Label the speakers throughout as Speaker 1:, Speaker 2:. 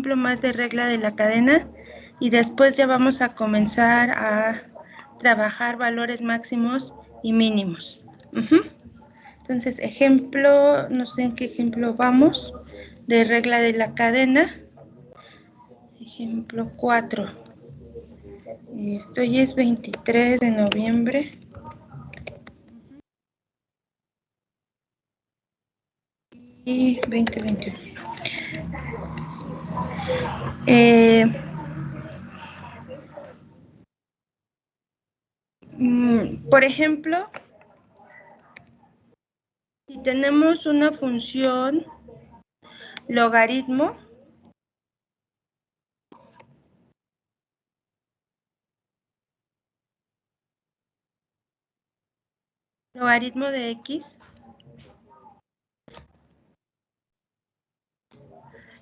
Speaker 1: ejemplo más de regla de la cadena y después ya vamos a comenzar a trabajar valores máximos y mínimos. Entonces, ejemplo, no sé en qué ejemplo vamos, de regla de la cadena. Ejemplo 4. Esto ya es 23 de noviembre. Y 2021. Por ejemplo, si tenemos una función logaritmo, de x,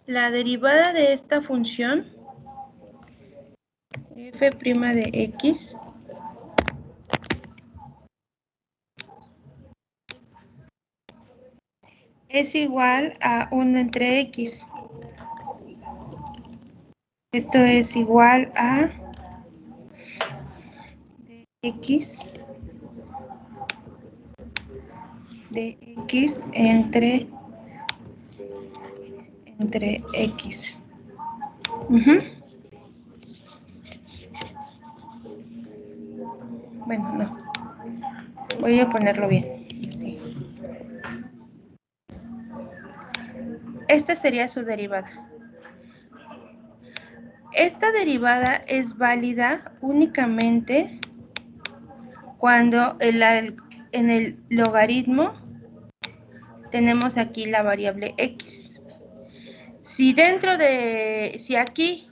Speaker 1: la derivada de esta función, f' de x, es igual a 1 entre x. Esto es igual a x de x entre x. Bueno, no. Voy a ponerlo bien. Sí. Esta sería su derivada. Esta derivada es válida únicamente cuando en el logaritmo tenemos aquí la variable x. Si aquí,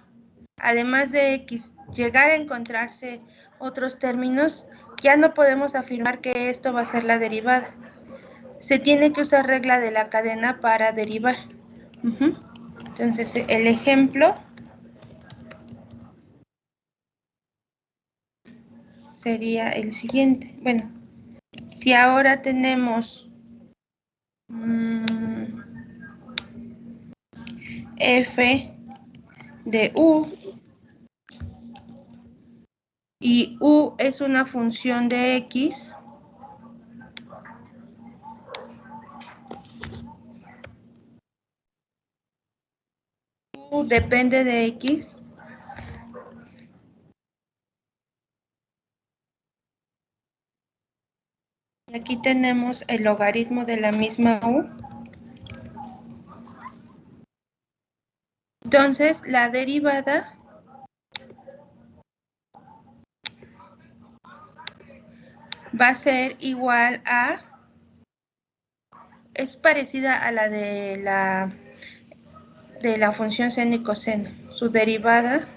Speaker 1: además de x, llegara a encontrarse otros términos, ya no podemos afirmar que esto va a ser la derivada. Se tiene que usar regla de la cadena para derivar. Entonces, el ejemplo sería el siguiente. Bueno, si ahora tenemos f de u y u es una función de x, u depende de x, y aquí tenemos el logaritmo de la misma u. Entonces, la derivada va a ser igual a, es parecida a la de la función seno y coseno. Su derivada,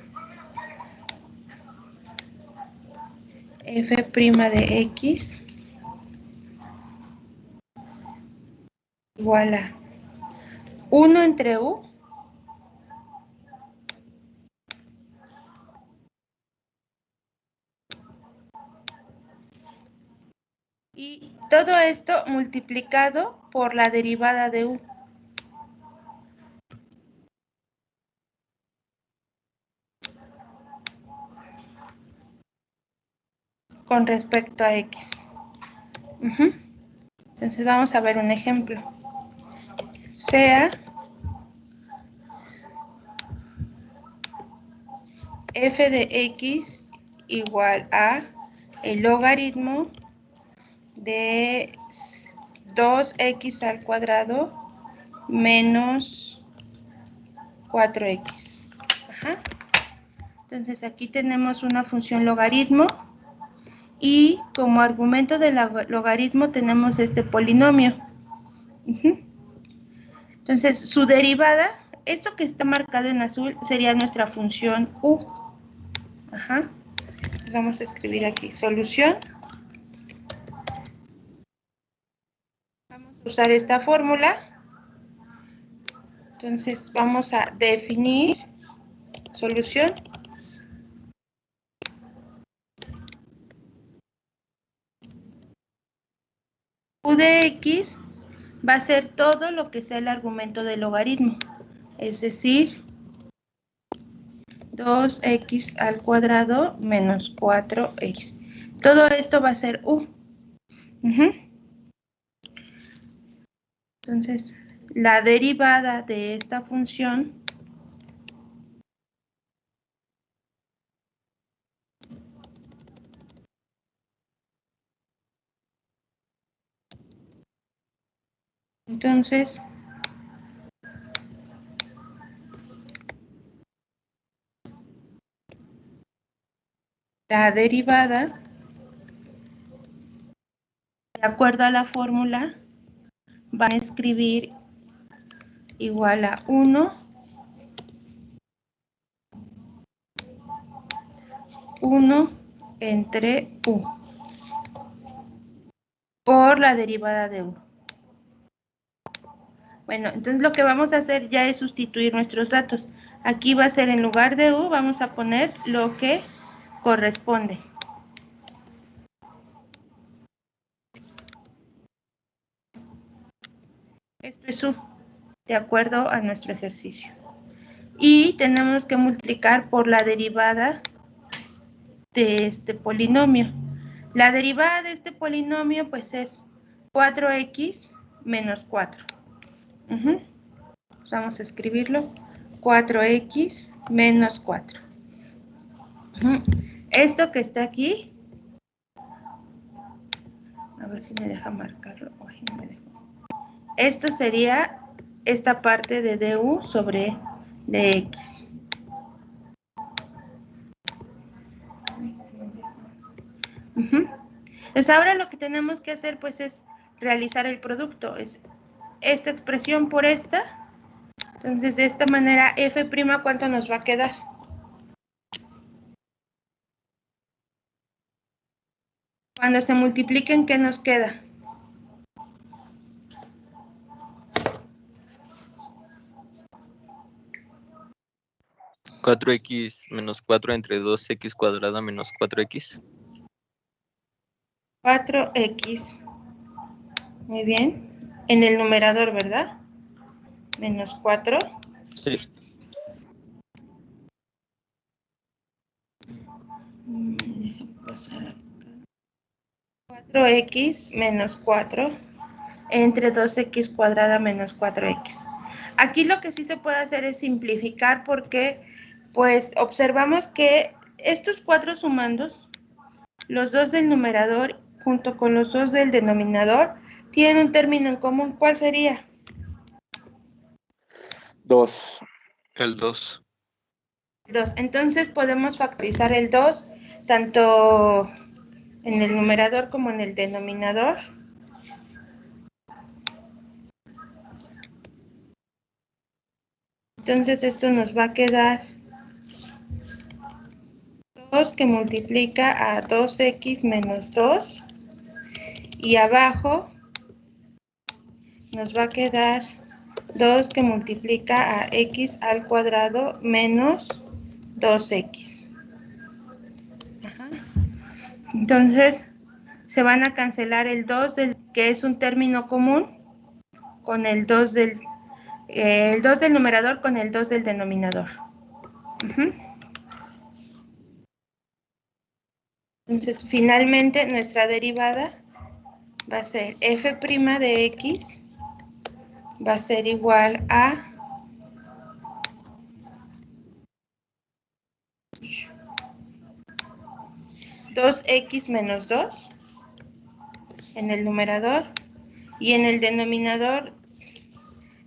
Speaker 1: f' de x, igual a 1 entre u y todo esto multiplicado por la derivada de u. Con respecto a x. Entonces vamos a ver un ejemplo. Sea f de x igual a el logaritmo de 2x al cuadrado menos 4x. Entonces aquí tenemos una función logaritmo y como argumento del logaritmo tenemos este polinomio. Entonces su derivada, esto que está marcado en azul, sería nuestra función u. Vamos a escribir aquí solución. Vamos a usar esta fórmula. Entonces vamos a definir solución. U de x va a ser todo lo que sea el argumento del logaritmo. Es decir, 2x al cuadrado menos 4x. Todo esto va a ser u. Entonces, la derivada de esta función entonces la derivada, de acuerdo a la fórmula, van a escribir igual a 1 entre u por la derivada de u. Bueno, entonces lo que vamos a hacer ya es sustituir nuestros datos. Aquí va a ser en lugar de u, vamos a poner lo que corresponde. Esto es u, de acuerdo a nuestro ejercicio. Y tenemos que multiplicar por la derivada de este polinomio. La derivada de este polinomio pues es 4x menos 4. Vamos a escribirlo. 4x menos 4. Esto que está aquí, a ver si me deja marcarlo. Ay, no me dejó. Esto sería esta parte de du sobre dx. Entonces ahora lo que tenemos que hacer pues es realizar el producto. Es esta expresión por esta. Entonces de esta manera f', ¿cuánto nos va a quedar? Cuando se multipliquen, ¿qué nos queda?
Speaker 2: 4x menos 4 entre 2x cuadrada menos 4x.
Speaker 1: 4x. Muy bien. En el numerador, ¿verdad? Menos 4.
Speaker 2: Sí.
Speaker 1: Pasar acá. 4x menos 4 entre 2x cuadrada menos 4x. Aquí lo que sí se puede hacer es simplificar porque pues observamos que estos 4 sumandos, los dos del numerador junto con los dos del denominador, tienen un término en común. ¿Cuál sería?
Speaker 3: 2.
Speaker 2: El 2.
Speaker 1: 2. Entonces podemos factorizar el 2 tanto en el numerador como en el denominador. Entonces esto nos va a quedar 2 que multiplica a 2x menos 2 y abajo nos va a quedar 2 que multiplica a x al cuadrado menos 2x. Entonces se van a cancelar el 2 que es un término común con el 2 del numerador con el 2 del denominador. Entonces, finalmente, nuestra derivada va a ser f' de x va a ser igual a 2x menos 2 en el numerador y en el denominador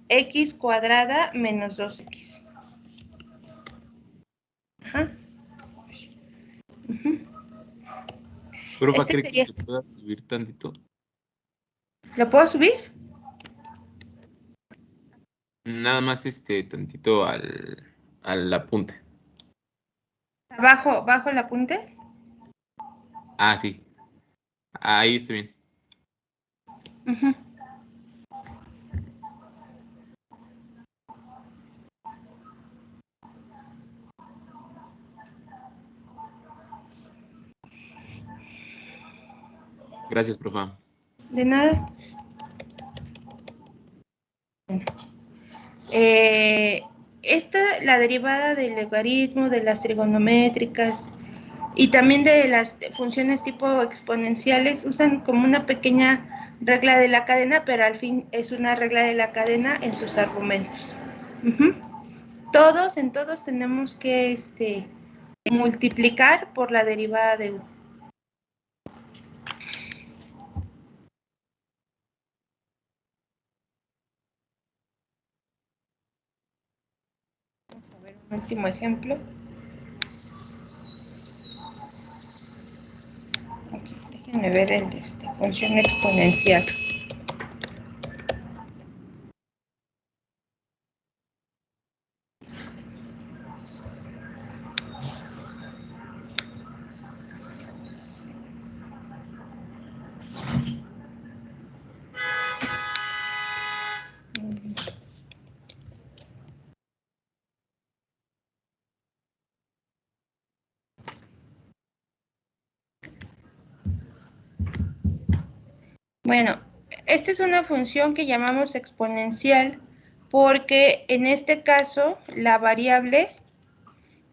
Speaker 1: x cuadrada menos 2x.
Speaker 3: Profa, ¿cree que se pueda subir tantito?
Speaker 1: ¿Lo puedo subir?
Speaker 3: Nada más tantito al apunte.
Speaker 1: ¿Bajo el apunte?
Speaker 3: Ah, sí. Ahí está bien. Gracias, profa.
Speaker 1: De nada. la derivada del logaritmo, de las trigonométricas y también de las funciones tipo exponenciales usan como una pequeña regla de la cadena, pero al fin es una regla de la cadena en sus argumentos. En todos tenemos que multiplicar por la derivada de u. Vamos a ver un último ejemplo. Aquí, déjenme ver el función exponencial. Bueno, esta es una función que llamamos exponencial porque en este caso la variable,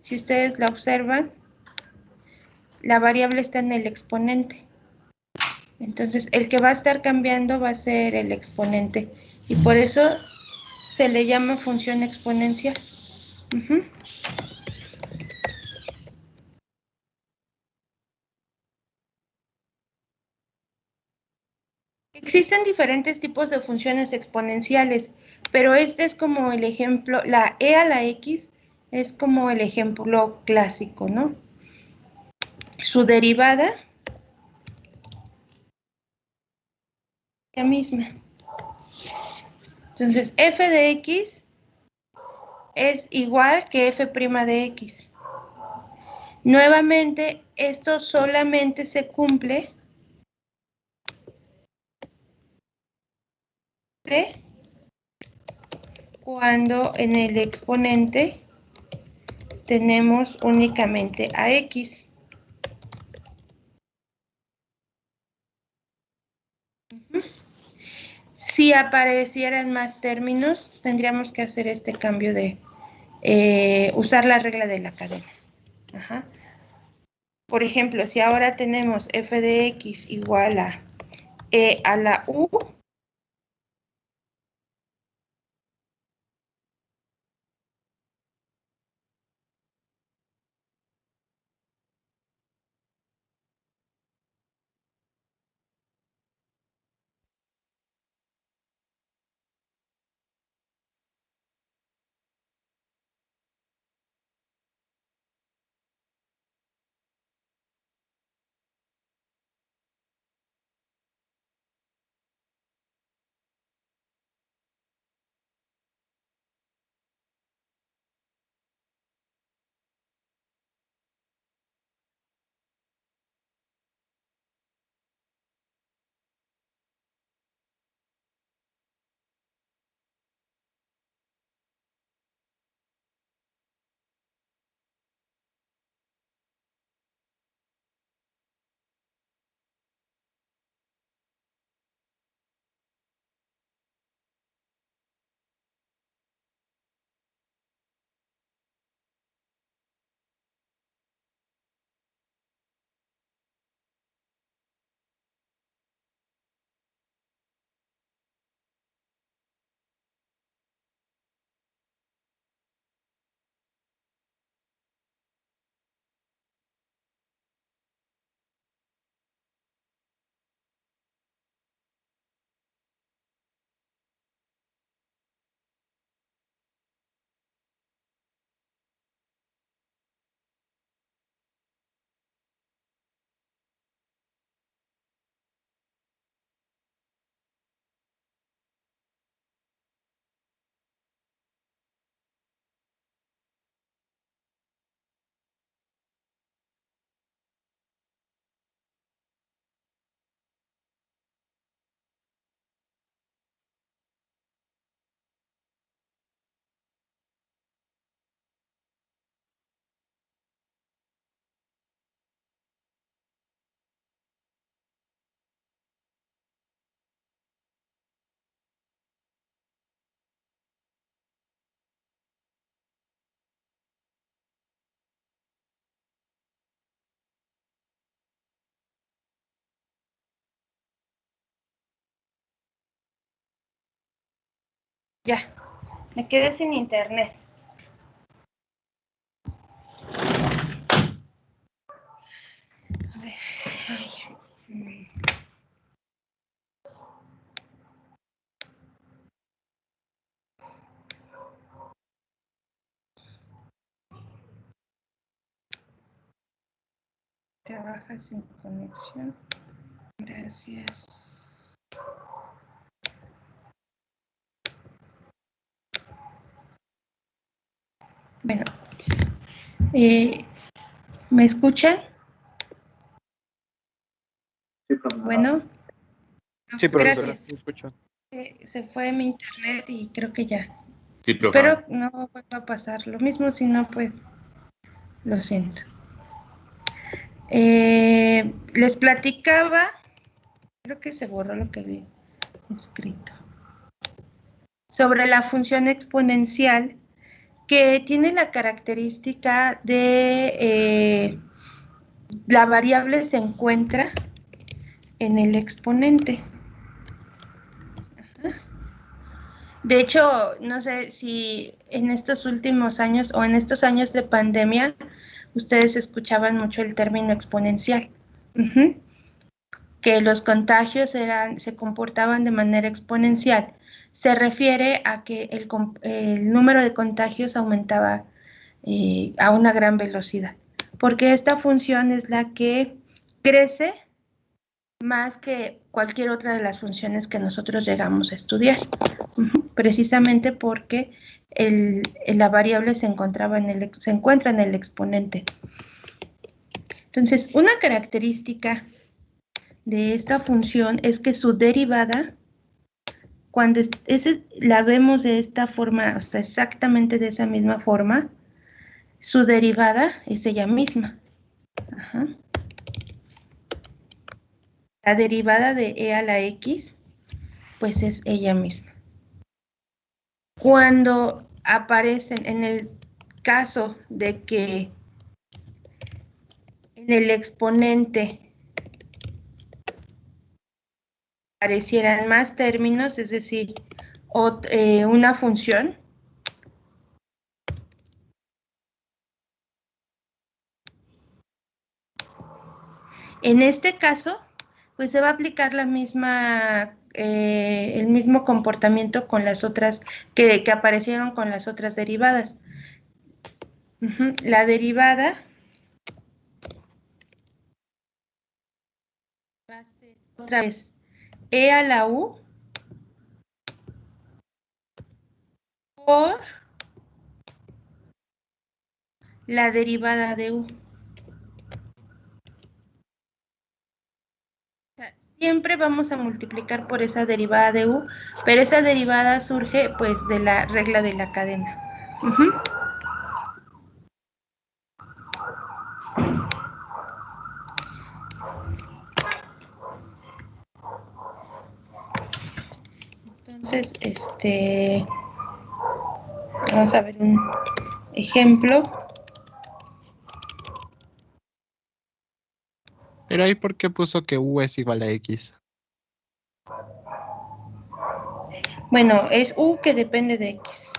Speaker 1: si ustedes la observan, la variable está en el exponente. Entonces, el que va a estar cambiando va a ser el exponente y por eso se le llama función exponencial. Existen diferentes tipos de funciones exponenciales, pero este es como el ejemplo, la e a la x es como el ejemplo clásico, ¿no? Su derivada, la misma. Entonces, f de x es igual que f' de x. Nuevamente, esto solamente se cumple cuando en el exponente tenemos únicamente a x. Si aparecieran más términos, tendríamos que hacer este cambio de usar la regla de la cadena. Por ejemplo, si ahora tenemos f de x igual a e a la u, Ya, me quedé sin internet. A ver, ay. Trabaja sin conexión. Gracias. Bueno, ¿me escuchan?
Speaker 4: Sí, profesora.
Speaker 1: Bueno.
Speaker 2: Sí, profesora,
Speaker 1: Gracias.
Speaker 2: se escucha.
Speaker 1: Se fue mi internet y creo que ya.
Speaker 3: Sí, profe.
Speaker 1: Espero no vuelva a pasar lo mismo, si no, pues lo siento. Les platicaba, creo que se borró lo que había escrito, sobre la función exponencial que tiene la característica de la variable se encuentra en el exponente. Ajá. De hecho, no sé si en estos últimos años o en estos años de pandemia ustedes escuchaban mucho el término exponencial, que los contagios se comportaban de manera exponencial. Se refiere a que el número de contagios aumentaba a una gran velocidad, porque esta función es la que crece más que cualquier otra de las funciones que nosotros llegamos a estudiar, precisamente porque la variable se encuentra en el exponente. Entonces, una característica de esta función es que su derivada, cuando la vemos de esta forma, o sea, exactamente de esa misma forma, su derivada es ella misma. Ajá. La derivada de e a la x, pues es ella misma. Cuando aparecen, en el caso de que en el exponente aparecieran más términos, es decir, una función, en este caso, pues se va a aplicar la misma, el mismo comportamiento con las otras que aparecieron con las otras derivadas. La derivada va a ser otra vez e a la u por la derivada de u. O sea, siempre vamos a multiplicar por esa derivada de u, pero esa derivada surge pues de la regla de la cadena. Entonces, vamos a ver un ejemplo.
Speaker 5: Pero ahí, ¿por qué puso que u es igual a x?
Speaker 1: Bueno, es u que depende de x.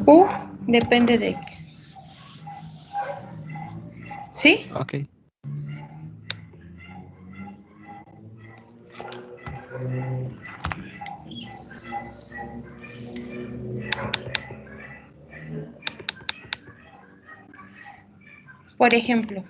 Speaker 1: U depende de x. ¿Sí?
Speaker 5: Ok.
Speaker 1: Por ejemplo,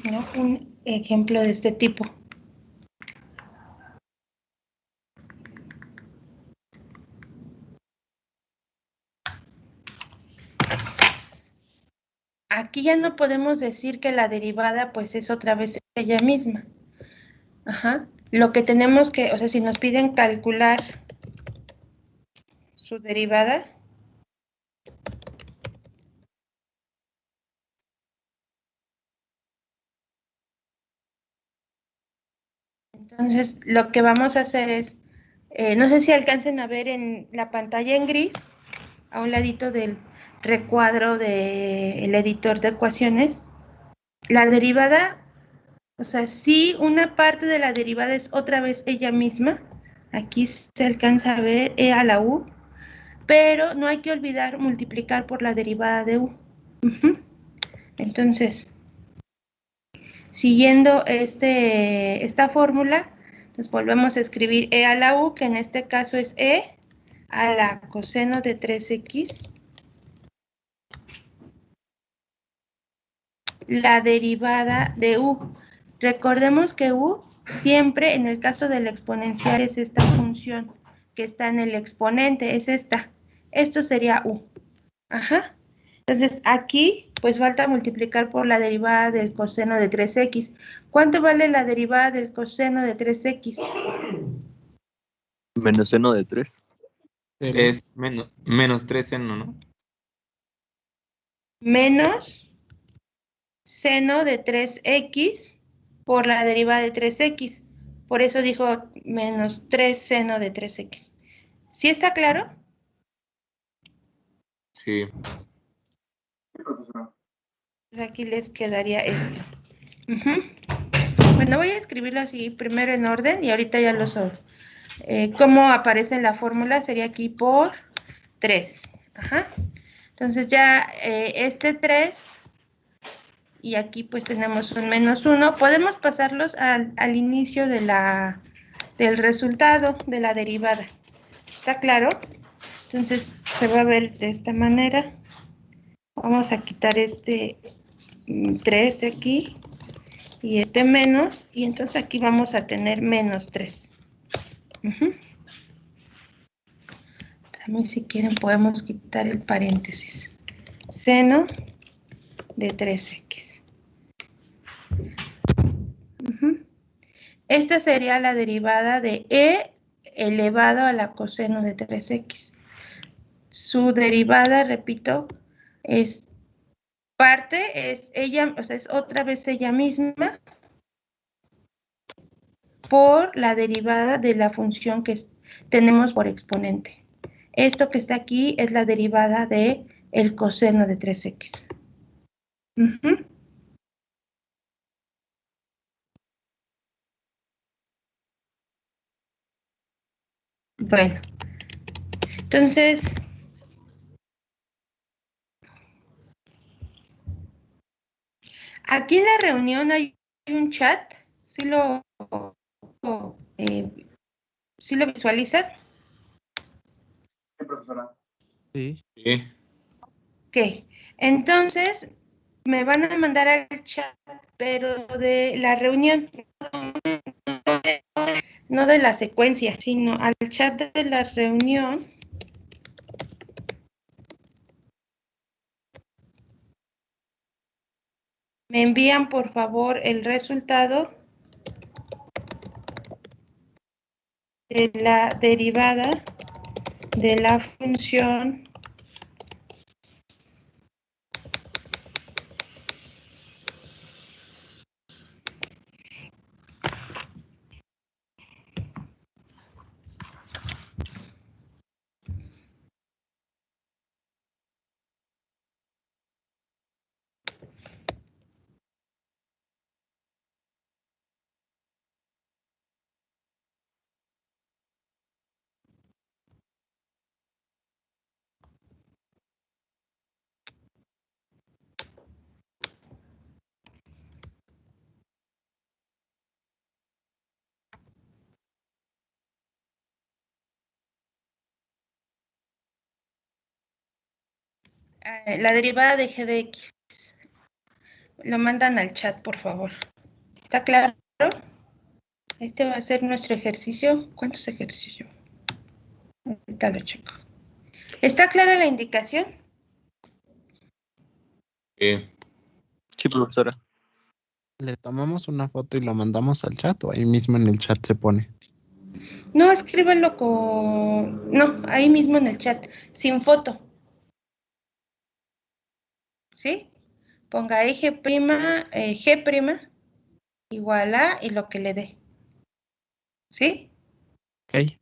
Speaker 1: ¿no? Un ejemplo de este tipo. Aquí ya no podemos decir que la derivada pues es otra vez ella misma. Ajá. Lo que tenemos que, o sea, si nos piden calcular su derivada, Entonces, lo que vamos a hacer es, no sé si alcancen a ver en la pantalla en gris, a un ladito del recuadro del editor de ecuaciones, la derivada, o sea, sí, una parte de la derivada es otra vez ella misma. Aquí se alcanza a ver e a la u, pero no hay que olvidar multiplicar por la derivada de u. Entonces, siguiendo esta fórmula, nos volvemos a escribir e a la u, que en este caso es e a la coseno de 3x, la derivada de u. Recordemos que u siempre en el caso del exponencial es esta función que está en el exponente, es esta. Esto sería u. Ajá. Entonces aquí pues falta multiplicar por la derivada del coseno de 3x. ¿Cuánto vale la derivada del coseno de 3x?
Speaker 2: Menos seno de 3.
Speaker 3: Es menos 3 seno, ¿no?
Speaker 1: Menos seno de 3x por la derivada de 3x. Por eso dijo menos 3 seno de 3x. ¿Sí está claro?
Speaker 3: Sí.
Speaker 1: Aquí les quedaría esto. Bueno, voy a escribirlo así primero en orden y ahorita ya lo sobre. ¿Cómo aparece en la fórmula? Sería aquí por 3. Ajá. Entonces ya este 3 y aquí pues tenemos un menos 1. Podemos pasarlos al inicio de del resultado de la derivada. ¿Está claro? Entonces se va a ver de esta manera. Vamos a quitar este 3 aquí y este menos, y entonces aquí vamos a tener menos 3. También si quieren podemos quitar el paréntesis. Seno de 3x. Esta sería la derivada de e elevado a la coseno de 3x. Su derivada, repito, es parte, es ella, o sea, es otra vez ella misma por la derivada de la función que tenemos por exponente. Esto que está aquí es la derivada de el coseno de 3x. Bueno, entonces, aquí en la reunión hay un chat, ¿sí ¿sí lo visualizan?
Speaker 4: Sí, profesora.
Speaker 5: Sí.
Speaker 3: Sí.
Speaker 1: Ok, entonces me van a mandar al chat, pero de la reunión, no de la secuencia, sino al chat de la reunión. Me envían por favor el resultado de la derivada de la función la derivada de g de x. Lo mandan al chat, por favor. ¿Está claro? Este va a ser nuestro ejercicio. ¿Cuántos ejercicios llevo? Ahorita lo checo. ¿Está clara la indicación?
Speaker 2: Sí, profesora.
Speaker 5: ¿Le tomamos una foto y lo mandamos al chat o ahí mismo en el chat se pone?
Speaker 1: No, escríbanlo con... No, ahí mismo en el chat, sin foto. ¿Sí? Ponga G' igual a y lo que le dé. ¿Sí?
Speaker 5: Ok.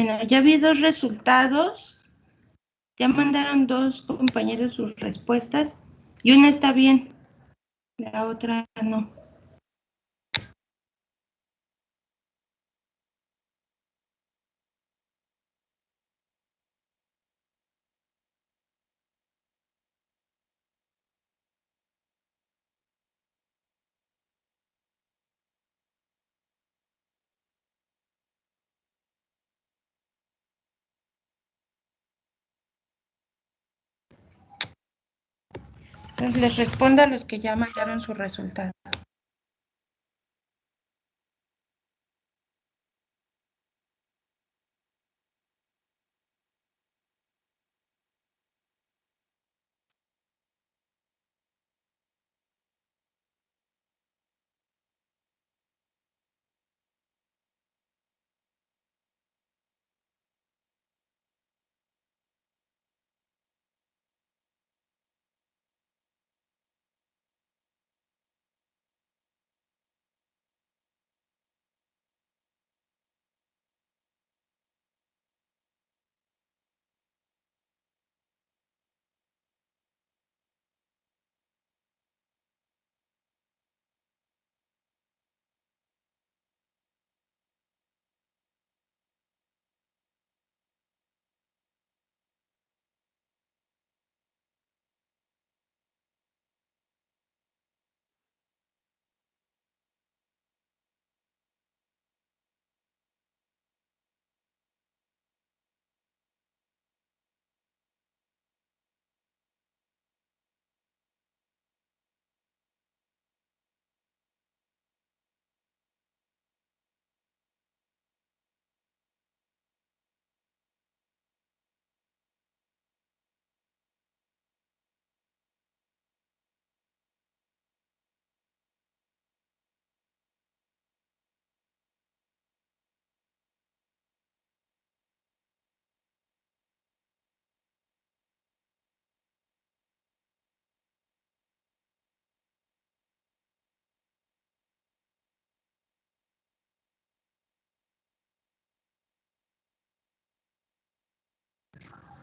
Speaker 1: Bueno, ya vi dos resultados. Ya mandaron dos compañeros sus respuestas y una está bien, la otra no. Entonces les respondo a los que ya mandaron su resultado.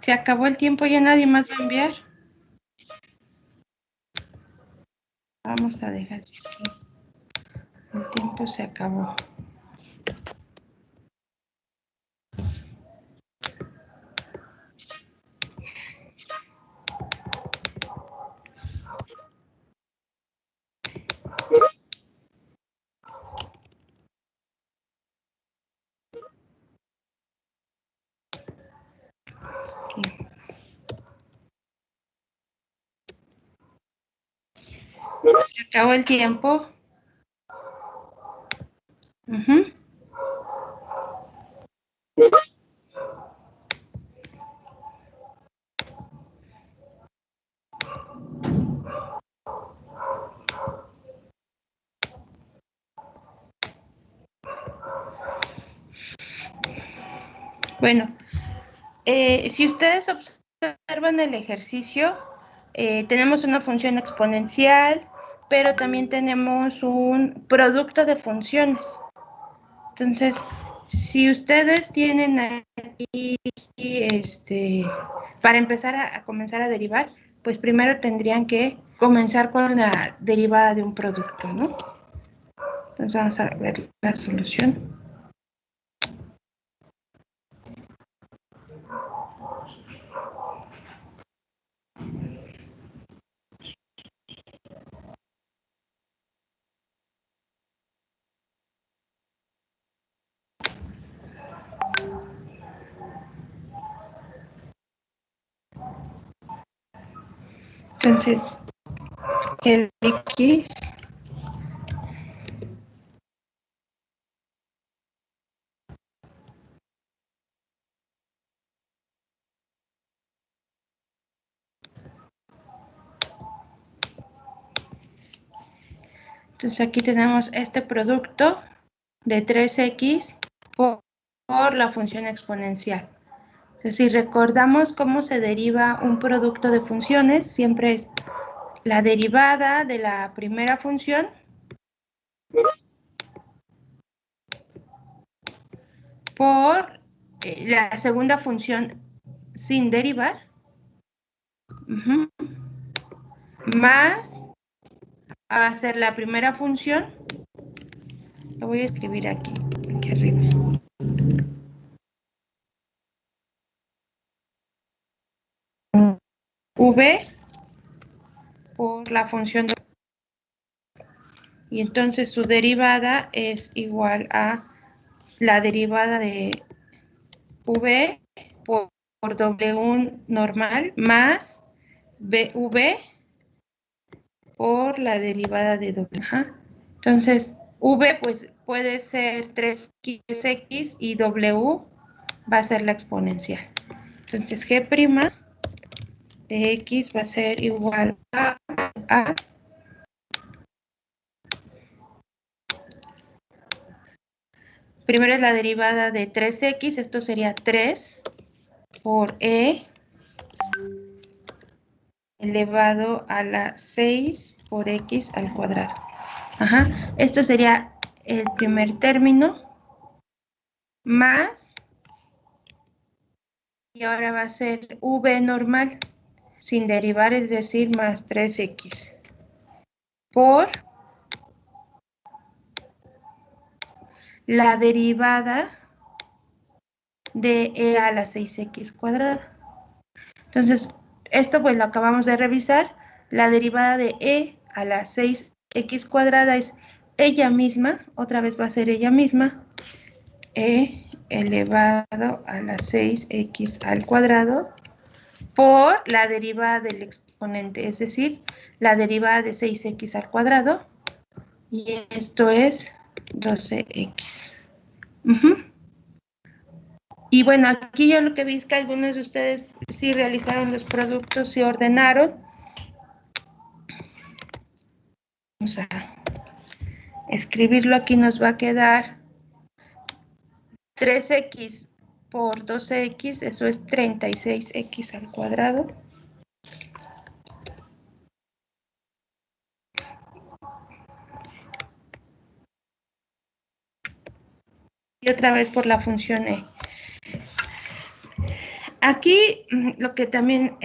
Speaker 1: Se acabó el tiempo, ya nadie más va a enviar. Vamos a dejar aquí. El tiempo se acabó. Aquí. Se acabó el tiempo. Ujú. Bueno, si ustedes observan el ejercicio, tenemos una función exponencial, pero también tenemos un producto de funciones. Entonces, si ustedes tienen aquí, para empezar a comenzar a derivar, pues primero tendrían que comenzar con la derivada de un producto, ¿no? Entonces vamos a ver la solución. Entonces, el X entonces aquí tenemos este producto de 3x por la función exponencial. Entonces, si recordamos cómo se deriva un producto de funciones, siempre es la derivada de la primera función por la segunda función sin derivar, más va a ser la primera función, lo voy a escribir aquí arriba. V por la función de... Y entonces su derivada es igual a la derivada de V por W normal más V por la derivada de W. Entonces, V pues puede ser 3x y W va a ser la exponencial. Entonces, G' de X va a ser igual a primero es la derivada de 3x, esto sería 3 por E elevado a la 6 por X al cuadrado. Esto sería el primer término más, y ahora va a ser V normal, sin derivar, es decir, más 3x por la derivada de E a la 6x cuadrada. Entonces, esto pues lo acabamos de revisar. La derivada de E a la 6x cuadrada es ella misma, otra vez va a ser ella misma, E elevado a la 6x al cuadrado por la derivada del exponente, es decir, la derivada de 6x al cuadrado, y esto es 12x. Y bueno, aquí yo lo que vi es que algunos de ustedes sí realizaron los productos, sí ordenaron. Vamos a escribirlo, aquí nos va a quedar 3x por 12x, eso es 36x al cuadrado. Y otra vez por la función E. Aquí lo que también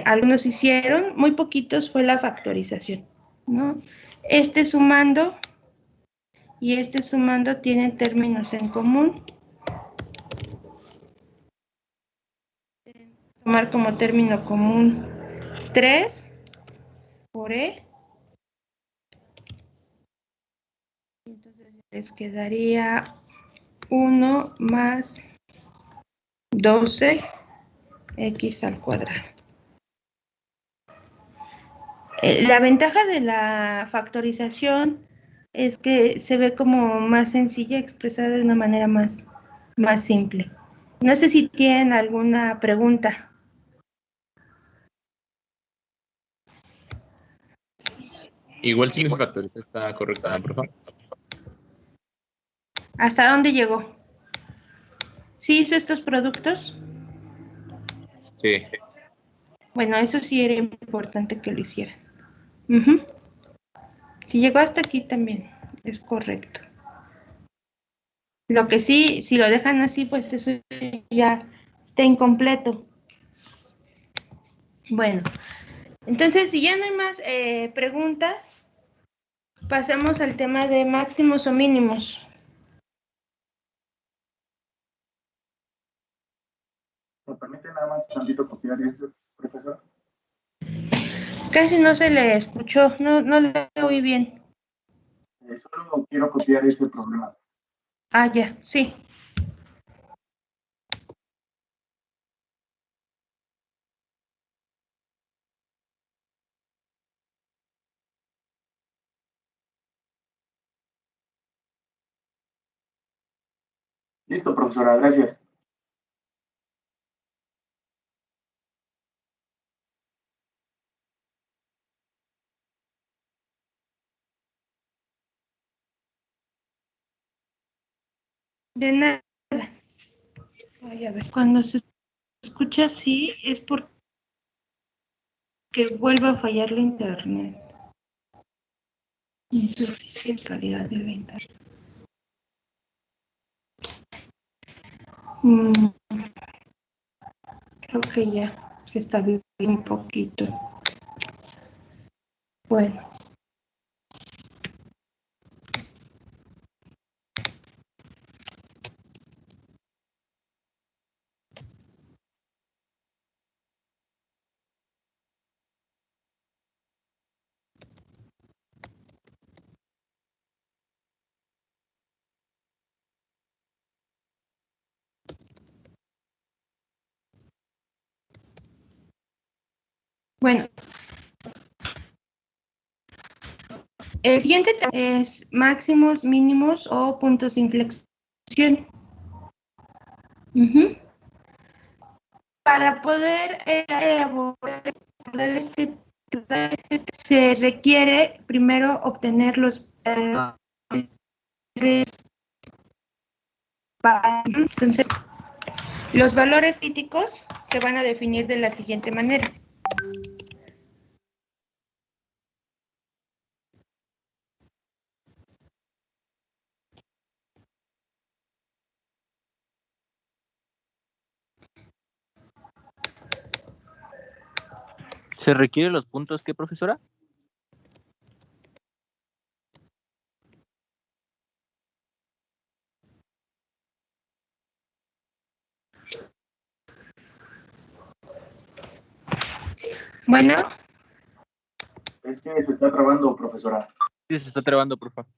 Speaker 1: algunos hicieron, muy poquitos, fue la factorización, ¿no? Este sumando y este sumando tienen términos en común. Tomar como término común 3 por E. Entonces les quedaría 1 más 12x al cuadrado. La ventaja de la factorización es que se ve como más sencilla, expresada de una manera más simple. No sé si tienen alguna pregunta.
Speaker 3: Igual si no se factoriza está correcto, ¿no, profe?
Speaker 1: ¿Hasta dónde llegó? ¿Sí hizo estos productos?
Speaker 3: Sí.
Speaker 1: Bueno, eso sí era importante que lo hicieran. Uh-huh. Si llegó hasta aquí también es correcto. Lo que sí, si lo dejan así, pues eso ya está incompleto. Bueno, entonces si ya no hay más preguntas, pasamos al tema de máximos o mínimos.
Speaker 4: ¿Me permite nada más tantito copiar esto, profesor?
Speaker 1: Casi no se le escuchó, no le oí bien.
Speaker 4: Solo quiero copiar ese problema.
Speaker 1: Ah, ya, sí.
Speaker 4: Listo, profesora, gracias.
Speaker 1: De nada. Ay, a ver, cuando se escucha así es porque vuelve a fallar la internet. Insuficiente calidad de la internet. Creo que ya se estabilizó un poquito. Bueno. Bueno, el siguiente tema es máximos, mínimos o puntos de inflexión. Para poder abordar este se requiere primero obtener los entonces los valores críticos se van a definir de la siguiente manera.
Speaker 2: ¿Se requieren los puntos qué, profesora?
Speaker 1: Bueno,
Speaker 4: Es que se está trabando, profesora.
Speaker 2: Sí, se está trabando, por favor.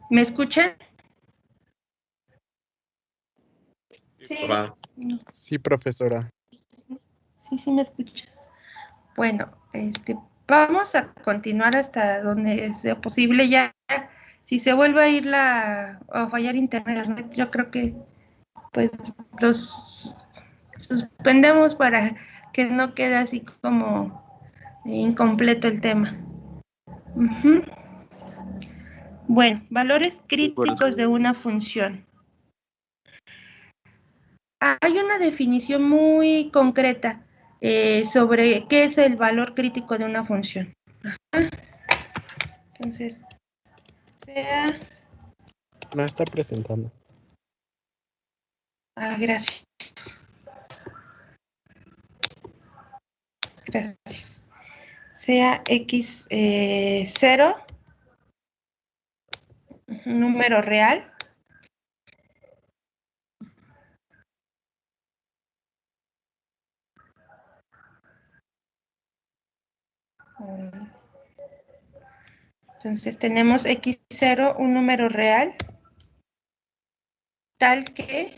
Speaker 1: ¿Me escuchan?
Speaker 3: Sí, profa.
Speaker 1: No,
Speaker 5: Sí, profesora.
Speaker 1: sí me escucha. Bueno, vamos a continuar hasta donde sea posible. Ya, si se vuelve a ir a fallar internet, yo creo que pues los suspendemos para que no quede así como incompleto el tema. Ujú. Bueno, valores críticos de una función. Hay una definición muy concreta sobre qué es el valor crítico de una función. Entonces, sea...
Speaker 5: No está presentando.
Speaker 1: Gracias. Gracias. Sea x0, un número real. Entonces tenemos x0, un número real, tal que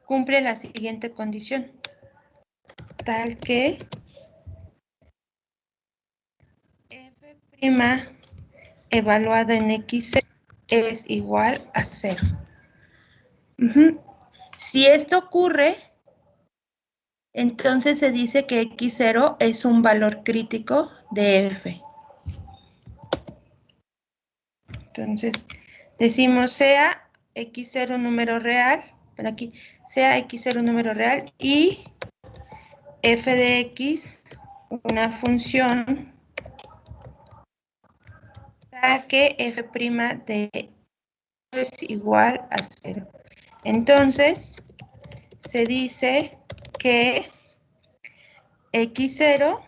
Speaker 1: cumple la siguiente condición. Tal que f' evaluada en x es igual a 0. Si esto ocurre, entonces se dice que x0 es un valor crítico de f. Entonces, decimos sea x0 número real, por aquí, sea x0 número real y f de x una función tal que f' de es igual a 0. Entonces, se dice que x0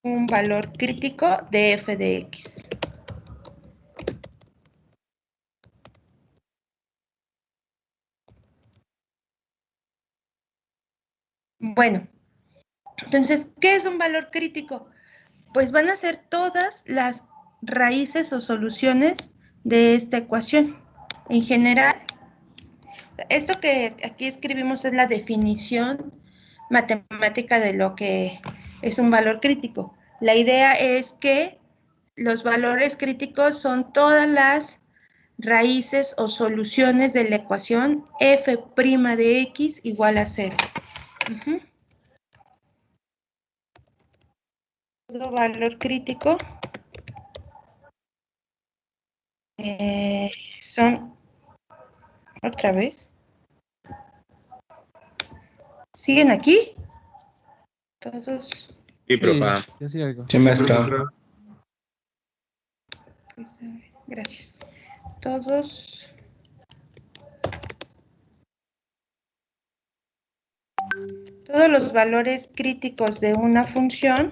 Speaker 1: un valor crítico de f de x. Bueno, entonces, ¿qué es un valor crítico? Pues van a ser todas las raíces o soluciones de esta ecuación. En general, esto que aquí escribimos es la definición matemática de lo que es un valor crítico. La idea es que los valores críticos son todas las raíces o soluciones de la ecuación f' de x igual a 0. Todo valor crítico son, otra vez, ¿siguen aquí? Todos.
Speaker 3: Sí, profa.
Speaker 5: Yo sí oigo.
Speaker 3: Sí, maestro.
Speaker 1: Gracias. Todos los valores críticos de una función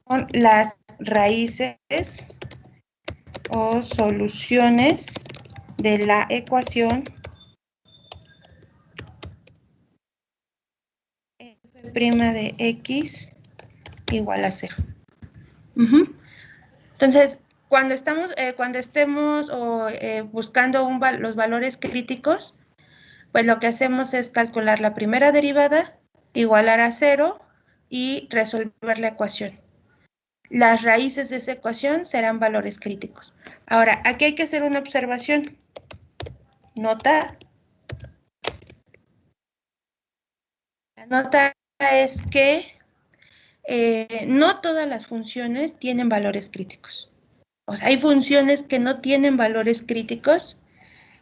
Speaker 1: son las raíces o soluciones de la ecuación f' de x igual a 0. Entonces, cuando estemos buscando los valores críticos, pues lo que hacemos es calcular la primera derivada, igualar a 0 y resolver la ecuación. Las raíces de esa ecuación serán valores críticos. Ahora, aquí hay que hacer una observación. Nota. La nota es que no todas las funciones tienen valores críticos. O sea, hay funciones que no tienen valores críticos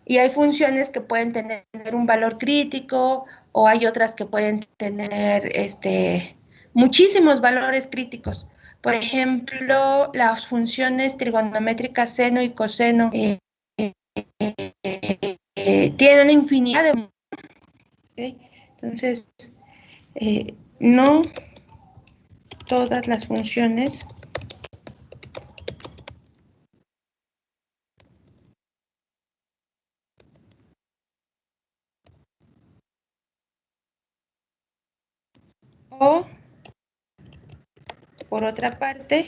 Speaker 1: y hay funciones que pueden tener un valor crítico o hay otras que pueden tener muchísimos valores críticos. Por ejemplo, las funciones trigonométricas seno y coseno tienen una infinidad de... ¿okay? Entonces, no todas las funciones por otra parte,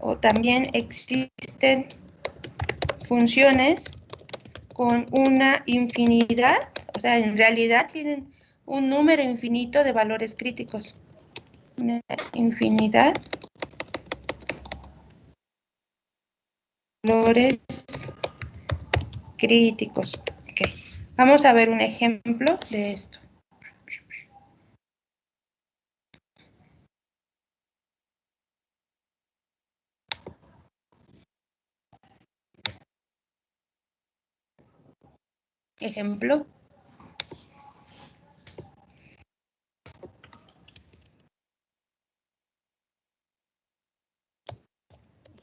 Speaker 1: o también existen funciones con una infinidad, o sea, en realidad tienen un número infinito de valores críticos. Una infinidad de valores críticos. Okay. Vamos a ver un ejemplo de esto. Ejemplo.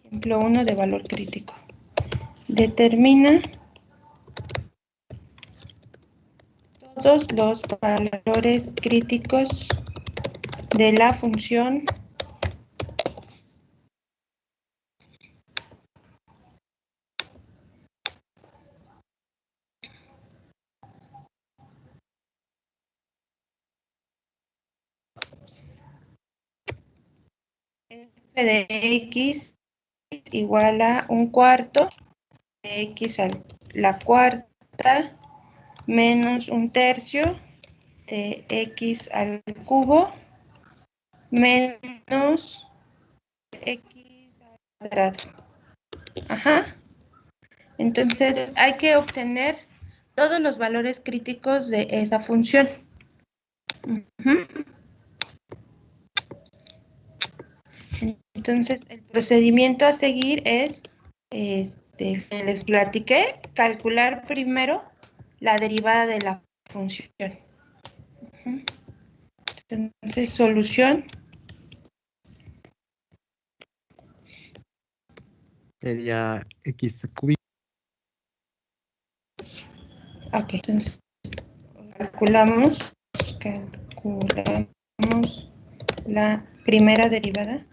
Speaker 1: Ejemplo 1 de valor crítico. Determina todos los valores críticos de la función f de x igual a 1/4 de x a la cuarta menos 1/3 de x al cubo menos x al cuadrado. Ajá. Entonces hay que obtener todos los valores críticos de esa función. Entonces el procedimiento a seguir es, les platiqué, calcular primero la derivada de la función. Entonces solución.
Speaker 5: Sería x cúbico.
Speaker 1: Ok, entonces calculamos la primera derivada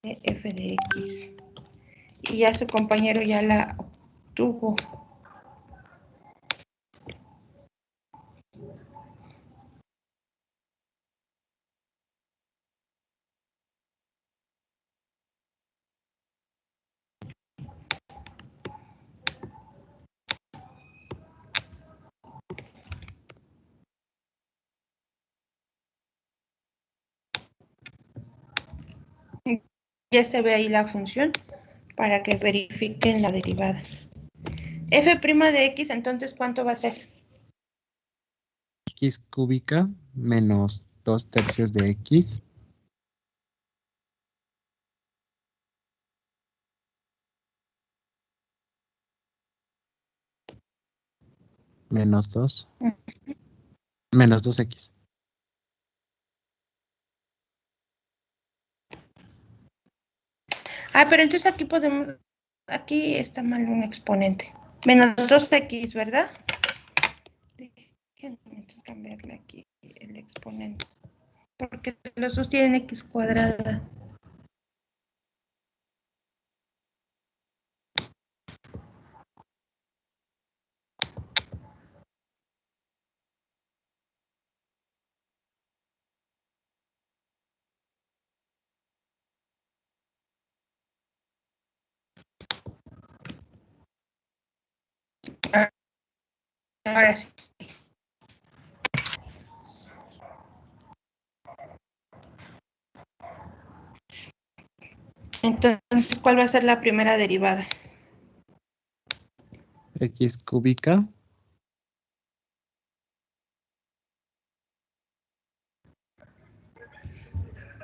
Speaker 1: de f de x. Y ya su compañero ya la obtuvo. Ya se ve ahí la función para que verifiquen la derivada. F' de x, entonces, ¿cuánto va a ser?
Speaker 5: X cúbica menos 2/3 de x. Menos 2. Menos 2x.
Speaker 1: Ah, pero entonces aquí podemos, aquí está mal un exponente. Menos 2x, ¿verdad? Déjenme entonces cambiarle aquí el exponente. Porque los dos tienen x cuadrada. Ahora sí. Entonces, ¿cuál va a ser la primera derivada?
Speaker 5: X cúbica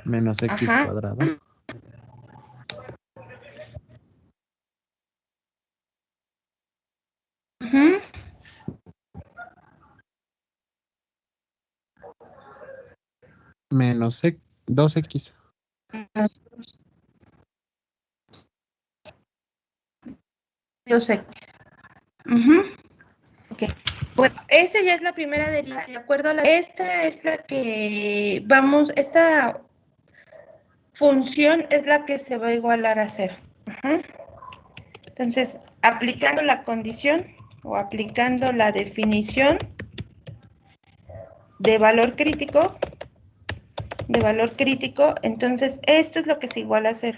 Speaker 5: menos x
Speaker 1: Ajá.
Speaker 5: cuadrado.
Speaker 1: Uh-huh.
Speaker 5: Menos 2x.
Speaker 1: Dos x. Ok. Bueno, esta ya es la primera derivada, ¿de acuerdo? Esta es la que vamos, esta función es la que se va a igualar a 0. Entonces, aplicando la condición o aplicando la definición de valor crítico, de valor crítico, entonces esto es lo que se iguala a 0.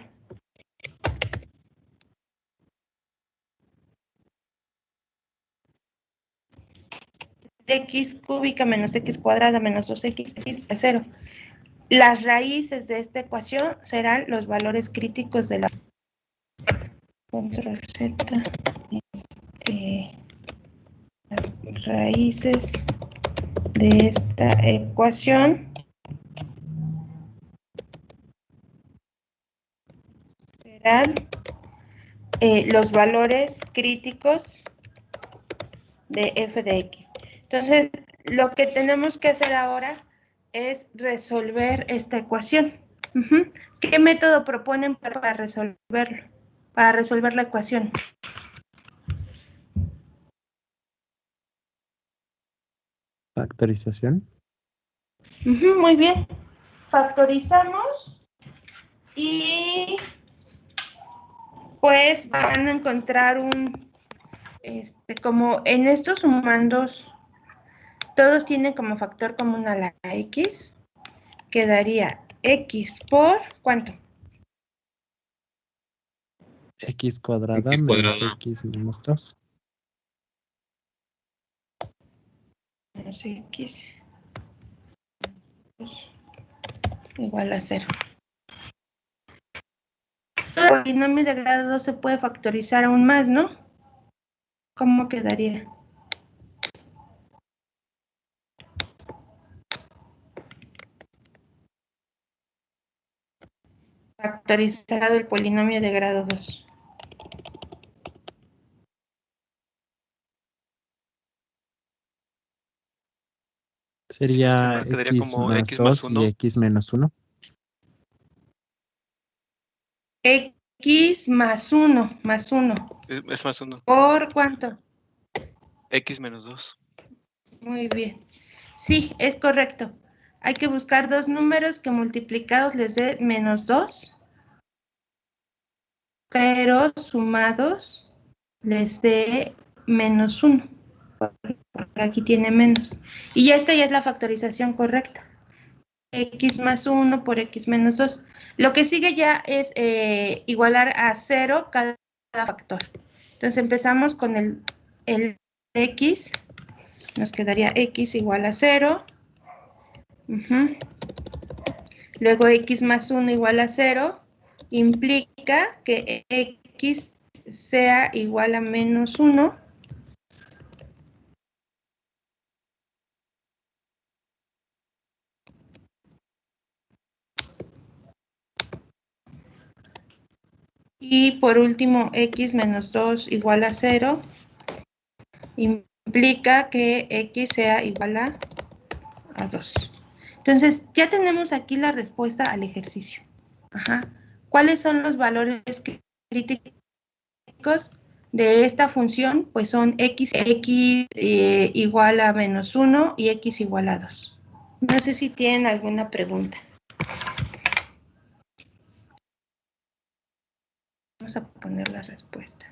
Speaker 1: X cúbica menos X cuadrada menos 2X es 0. Las raíces de esta ecuación serán los valores críticos de la control Z. Las raíces de esta ecuación serán los valores críticos de f de x. Entonces, lo que tenemos que hacer ahora es resolver esta ecuación. ¿Qué método proponen para resolverlo? Para resolver la ecuación.
Speaker 5: Factorización.
Speaker 1: Muy bien. Factorizamos y pues van a encontrar un, como en estos sumandos, todos tienen como factor común a la x, quedaría x por, ¿cuánto?
Speaker 5: X cuadrada
Speaker 3: X
Speaker 5: menos
Speaker 3: cuadrada.
Speaker 5: X menos 2.
Speaker 1: Menos x igual a 0. El polinomio de grado 2 se puede factorizar aún más, ¿no? ¿Cómo quedaría? Factorizado el polinomio de grado 2.
Speaker 5: Sería
Speaker 2: quedaría
Speaker 5: X
Speaker 2: como
Speaker 5: más
Speaker 2: X más
Speaker 5: 2 y
Speaker 2: 1.
Speaker 5: X menos 1.
Speaker 1: X más 1, más 1.
Speaker 2: Es más 1.
Speaker 1: ¿Por cuánto?
Speaker 2: X menos 2.
Speaker 1: Muy bien. Sí, es correcto. Hay que buscar dos números que multiplicados les dé menos 2, pero sumados les dé menos 1. Porque aquí tiene menos. Y esta ya es la factorización correcta. X más 1 por X menos 2. Lo que sigue ya es igualar a 0 cada factor. Entonces empezamos con el X. Nos quedaría X igual a 0. Luego X más 1 igual a 0. Implica que X sea igual a menos 1. Y por último, X menos 2 igual a 0. Implica que X sea igual a 2. Entonces, ya tenemos aquí la respuesta al ejercicio. ¿Cuáles son los valores críticos de esta función? Pues son x igual a menos 1 y x igual a 2. No sé si tienen alguna pregunta. Vamos a poner la respuesta.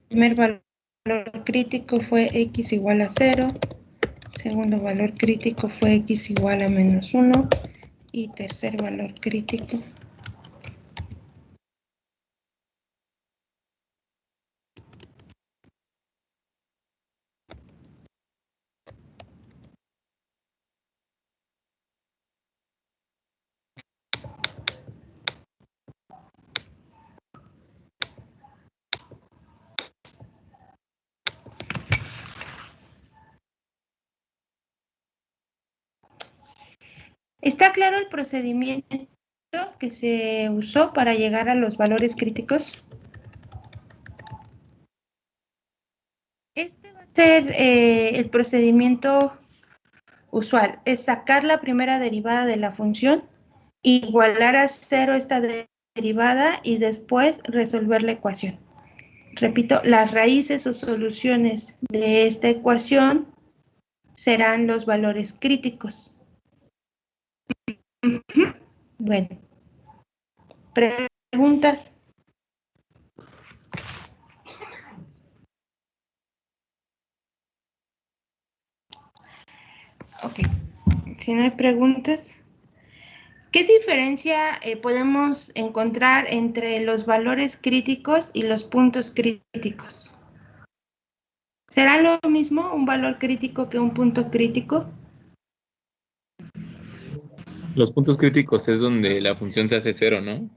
Speaker 1: El primer valor crítico fue x igual a 0. Segundo valor crítico fue x igual a menos 1. Y tercer valor crítico. ¿Está claro el procedimiento que se usó para llegar a los valores críticos? Este va a ser el procedimiento usual. Es sacar la primera derivada de la función, igualar a 0 esta derivada y después resolver la ecuación. Repito, las raíces o soluciones de esta ecuación serán los valores críticos. Bueno, preguntas. Ok. Si no hay preguntas. ¿Qué diferencia podemos encontrar entre los valores críticos y los puntos críticos? ¿Será lo mismo un valor crítico que un punto crítico?
Speaker 3: Los puntos críticos es donde la función se hace cero, ¿no?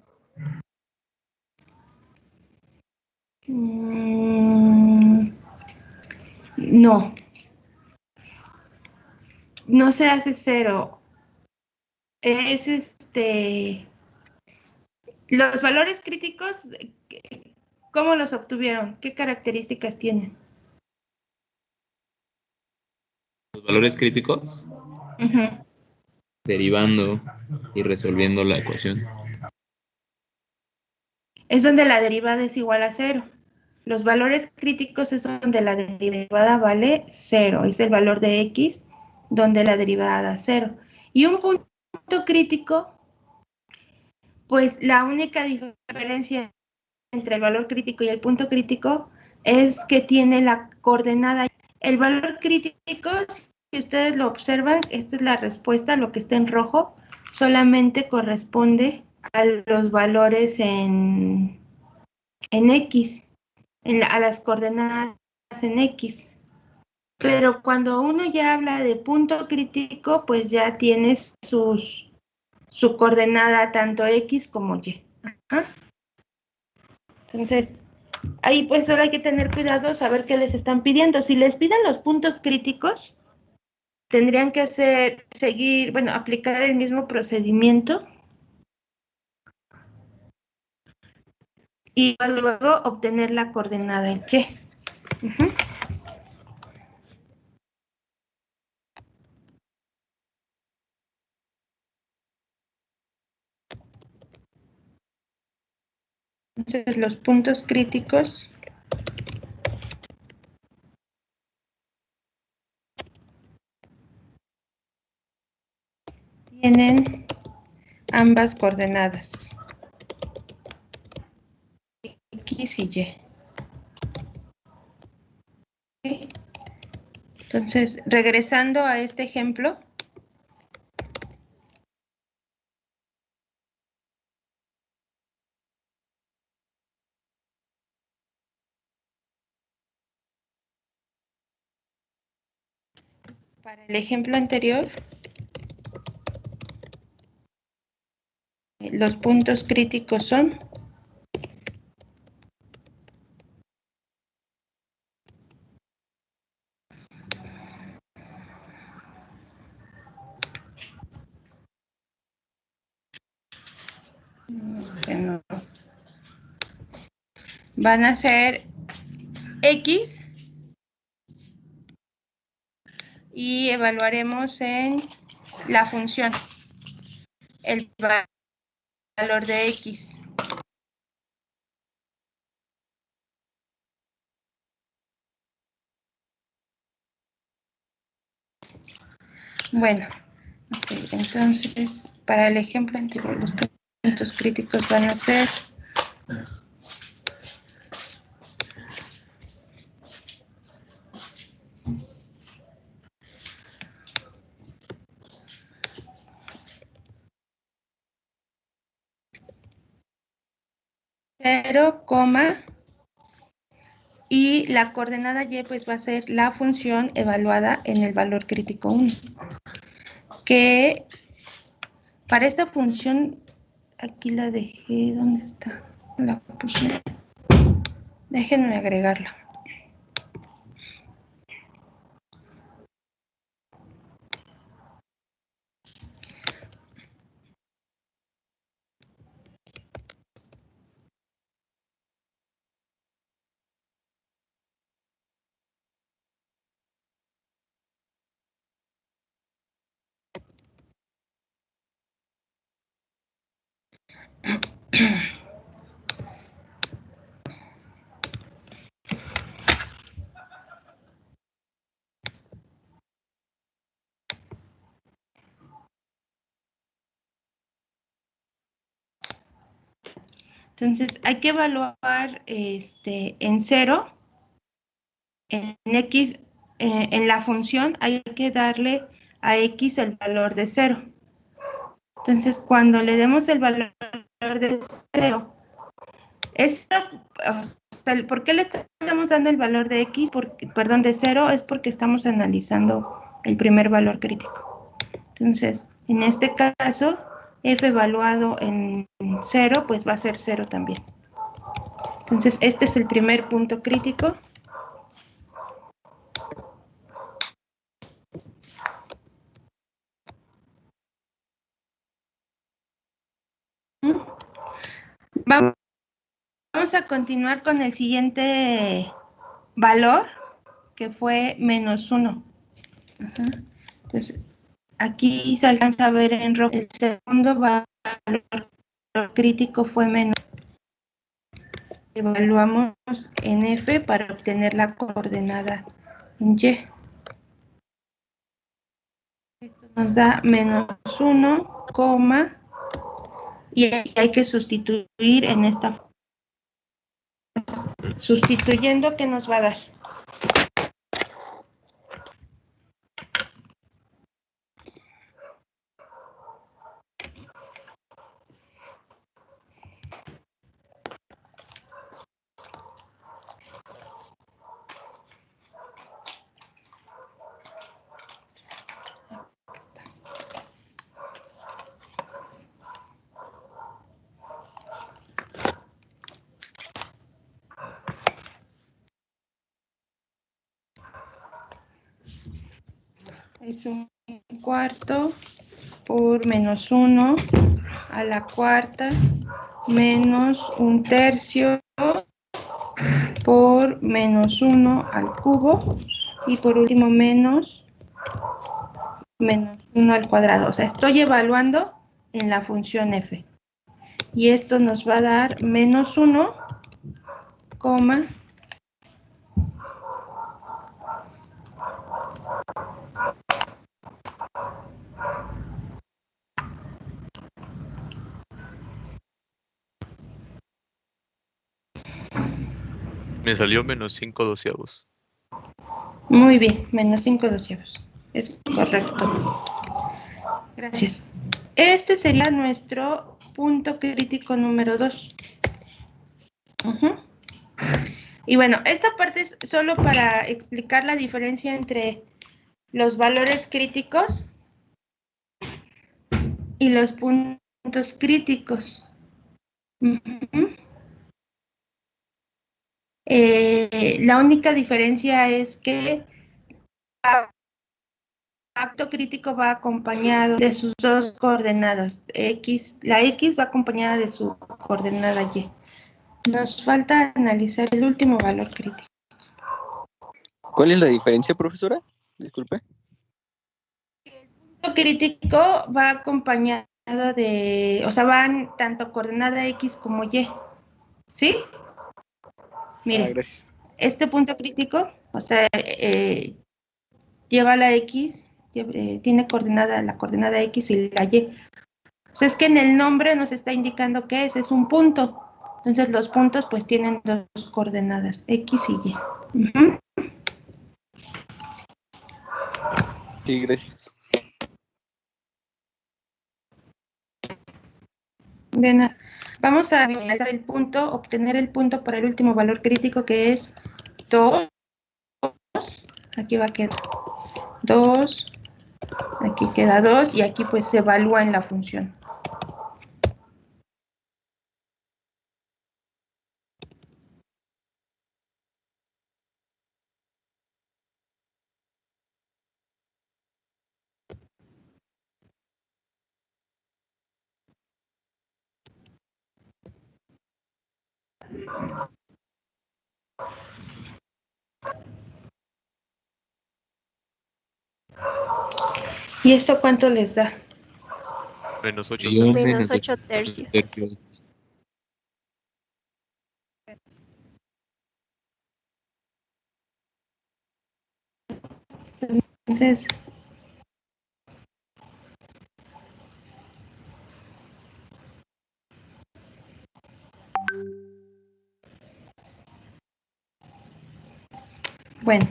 Speaker 1: No. No se hace cero. Es los valores críticos, ¿cómo los obtuvieron? ¿Qué características tienen?
Speaker 3: Los valores críticos,
Speaker 1: Ujú.
Speaker 3: derivando y resolviendo la ecuación.
Speaker 1: Es donde la derivada es igual a cero. Los valores críticos es donde la derivada vale cero. Es el valor de x donde la derivada da cero. Y un punto crítico, pues la única diferencia entre el valor crítico y el punto crítico es que tiene la coordenada. El valor crítico, si ustedes lo observan, esta es la respuesta, lo que está en rojo, solamente corresponde a los valores en X, a las coordenadas en X. Pero cuando uno ya habla de punto crítico, pues ya tienes su coordenada tanto X como Y. Ajá. Entonces, ahí pues solo hay que tener cuidado, saber qué les están pidiendo. Si les piden los puntos críticos, tendrían que seguir, bueno, aplicar el mismo procedimiento y luego obtener la coordenada en Y. Uh-huh. Entonces, los puntos críticos tienen ambas coordenadas, X y Y. ¿Okay? Entonces, regresando a este ejemplo, para el ejemplo anterior, los puntos críticos son van a ser X y evaluaremos en la función el valor de X. Bueno, okay, entonces para el ejemplo anterior los puntos críticos van a ser cero, y la coordenada Y pues va a ser la función evaluada en el valor crítico 1. Que para esta función, aquí la dejé, ¿dónde está? La puse. Déjenme agregarla. Entonces, hay que evaluar en 0, en X, en la función hay que darle a X el valor de 0. Entonces, cuando le demos el valor de 0, ¿por qué le estamos dando el valor de X? Perdón, de 0, es porque estamos analizando el primer valor crítico. Entonces, en este caso, F evaluado en 0, pues va a ser 0 también. Entonces, este es el primer punto crítico. Vamos a continuar con el siguiente valor, que fue -1. Entonces, aquí se alcanza a ver en rojo. El segundo valor crítico fue menos. Evaluamos en F para obtener la coordenada en Y. Esto nos da -1, y hay que sustituir en esta forma. Sustituyendo, ¿qué nos va a dar? Es un cuarto por -1 a la cuarta menos un tercio por -1 al cubo y por último menos -1 al cuadrado. O sea, estoy evaluando en la función f. Y esto nos va a dar -1,
Speaker 2: Me salió -5/12.
Speaker 1: muy bien, -5/12. Es correcto. Gracias. Este sería nuestro punto crítico número 2. Y bueno, esta parte es solo para explicar la diferencia entre los valores críticos y los puntos críticos. La única diferencia es que el acto crítico va acompañado de sus dos coordenadas. La X va acompañada de su coordenada Y. Nos falta analizar el último valor crítico.
Speaker 6: ¿Cuál es la diferencia, profesora? Disculpe.
Speaker 1: El punto crítico va acompañado de, o sea, van tanto coordenada X como Y. ¿Sí? Miren,
Speaker 6: Gracias.
Speaker 1: este punto crítico, o sea, lleva la X, tiene la coordenada X y la Y. O sea, es que en el nombre nos está indicando que es un punto. Entonces los puntos pues tienen dos coordenadas, X y Y.
Speaker 6: Sí, gracias.
Speaker 1: De nada. Vamos a realizar el punto, obtener el punto para el último valor crítico que es 2. Aquí va a quedar 2. Aquí queda 2 y aquí pues se evalúa en la función. ¿Y esto cuánto les da?
Speaker 2: -8.
Speaker 3: -8
Speaker 7: tercios.
Speaker 1: Entonces, bueno,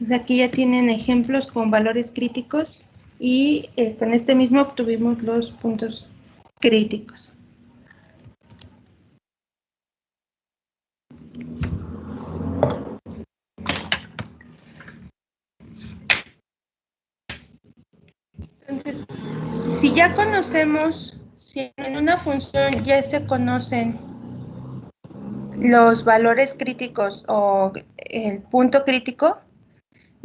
Speaker 1: Pues aquí ya tienen ejemplos con valores críticos y con este mismo obtuvimos los puntos críticos. Entonces, si ya conocemos, si en una función ya se conocen los valores críticos o el punto crítico,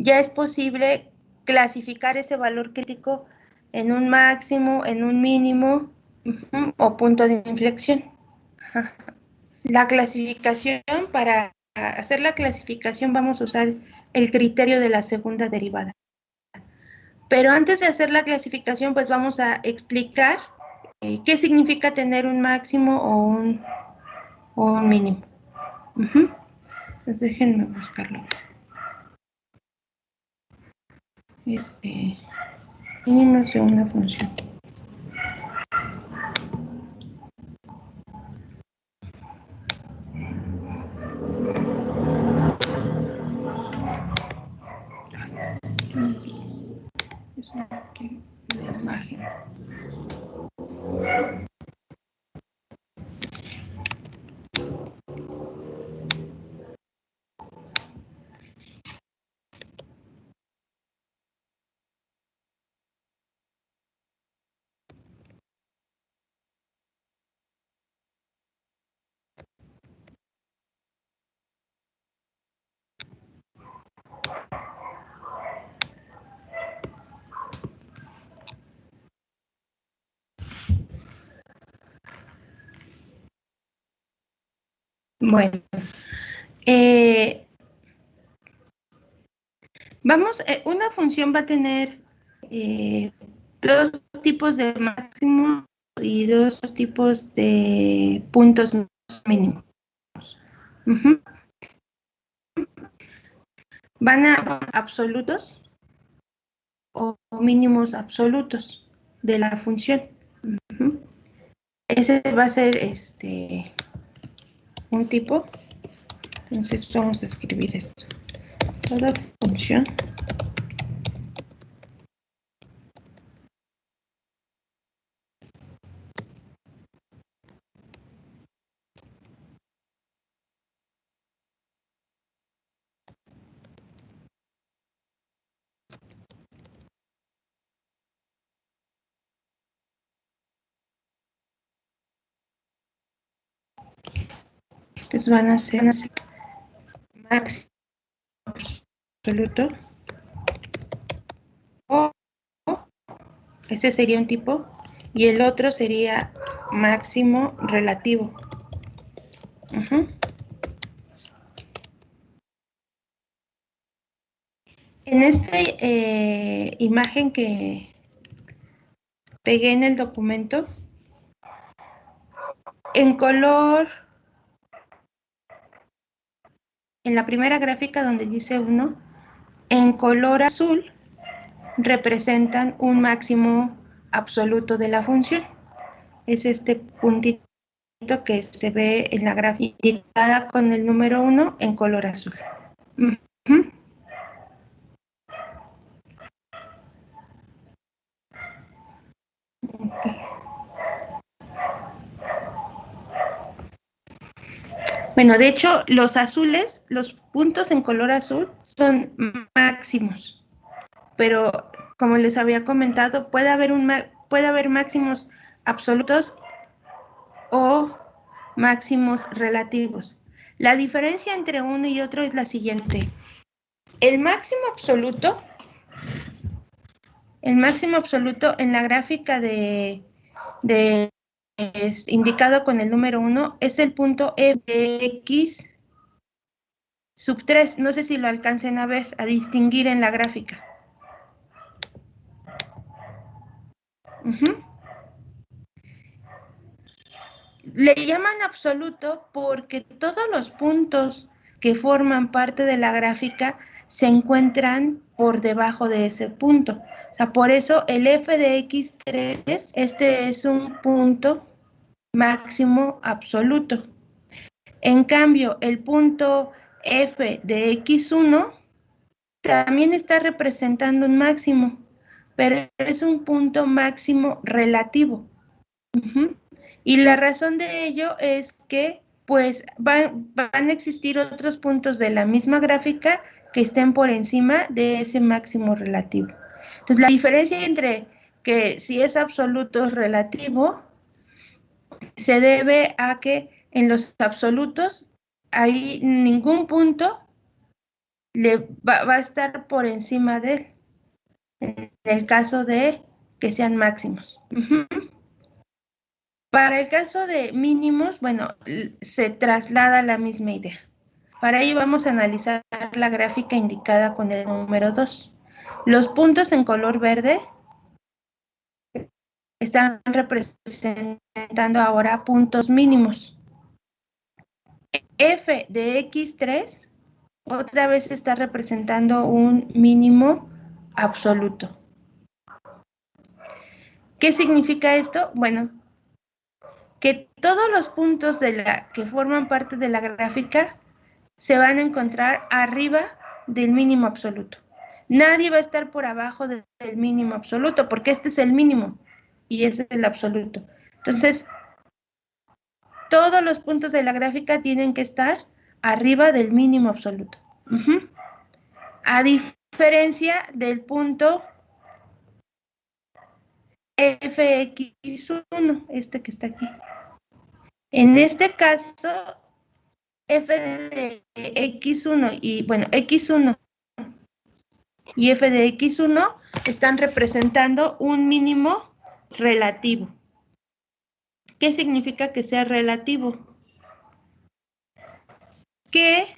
Speaker 1: ya es posible clasificar ese valor crítico en un máximo, en un mínimo o punto de inflexión. La clasificación, para hacer la clasificación vamos a usar el criterio de la segunda derivada. Pero antes de hacer la clasificación, pues vamos a explicar qué significa tener un máximo o un mínimo. Entonces déjenme buscarlo. Mínimos de una función. La imagen. Bueno, una función va a tener dos tipos de máximo y dos tipos de puntos mínimos. Van a absolutos o mínimos absolutos de la función. Ese va a ser un tipo. Entonces vamos a escribir esto. Toda función entonces van a ser máximo absoluto o ese sería un tipo y el otro sería máximo relativo. En esta imagen que pegué en el documento, en color, en la primera gráfica donde dice 1, en color azul representan un máximo absoluto de la función. Es este puntito que se ve en la gráfica indicada con el número 1 en color azul. Bueno, de hecho, los azules, los puntos en color azul son máximos, pero como les había comentado, puede haber máximos absolutos o máximos relativos. La diferencia entre uno y otro es la siguiente. El máximo absoluto en la gráfica es indicado con el número 1 es el punto f de x sub 3. No sé si lo alcancen a ver, a distinguir en la gráfica. Le llaman absoluto porque todos los puntos que forman parte de la gráfica se encuentran por debajo de ese punto. O sea, por eso el f de x3, este es un punto máximo absoluto. En cambio, el punto f de x1 también está representando un máximo, pero es un punto máximo relativo. Y la razón de ello es que pues van a existir otros puntos de la misma gráfica que estén por encima de ese máximo relativo. Entonces, la diferencia entre que si es absoluto o relativo se debe a que en los absolutos hay ningún punto va a estar por encima de él, en el caso de que sean máximos. Para el caso de mínimos, bueno, se traslada la misma idea. Para ello vamos a analizar la gráfica indicada con el número 2. Los puntos en color verde están representando ahora puntos mínimos. F de X3 otra vez está representando un mínimo absoluto. ¿Qué significa esto? Bueno, que todos los puntos que forman parte de la gráfica se van a encontrar arriba del mínimo absoluto. Nadie va a estar por abajo del mínimo absoluto, porque este es el mínimo y ese es el absoluto. Entonces, todos los puntos de la gráfica tienen que estar arriba del mínimo absoluto. A diferencia del punto fx1, este que está aquí. En este caso, f de x1 y, bueno, x1 y f de x1 están representando un mínimo relativo. ¿Qué significa que sea relativo? Que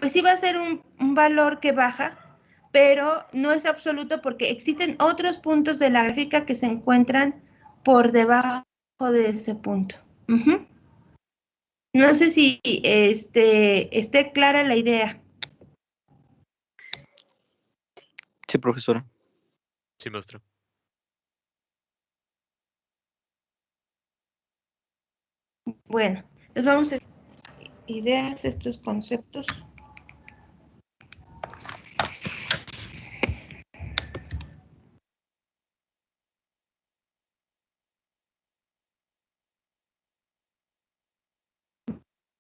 Speaker 1: pues sí va a ser un valor que baja, pero no es absoluto porque existen otros puntos de la gráfica que se encuentran por debajo de ese punto. No sé si esté clara la idea.
Speaker 6: Sí, profesora.
Speaker 2: Sí, maestra.
Speaker 1: Bueno, entonces vamos a ideas, estos conceptos.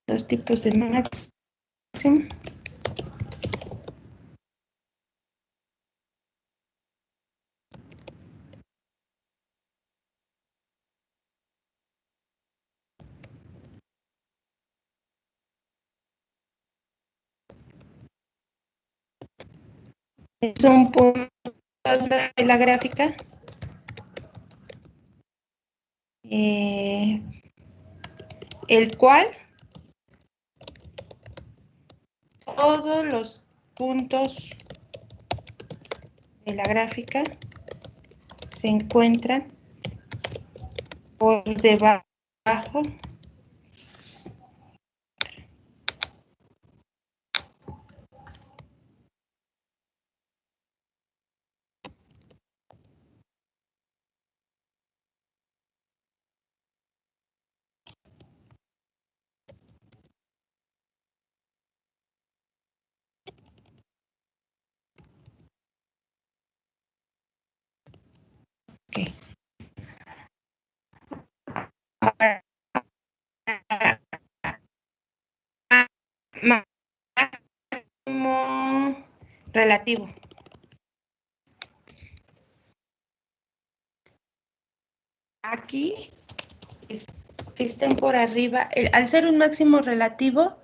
Speaker 1: Dos tipos de máximo. Es un punto de la gráfica el cual todos los puntos de la gráfica se encuentran por debajo Okay. Ahora, máximo relativo. Aquí que estén por arriba, al ser un máximo relativo,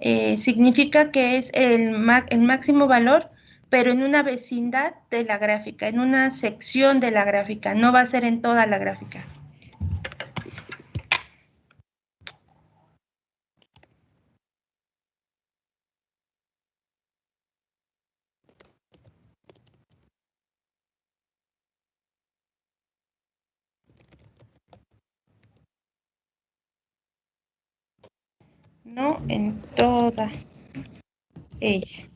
Speaker 1: significa que es el máximo valor, pero en una vecindad de la gráfica, en una sección de la gráfica, no va a ser en toda la gráfica. No en toda ella.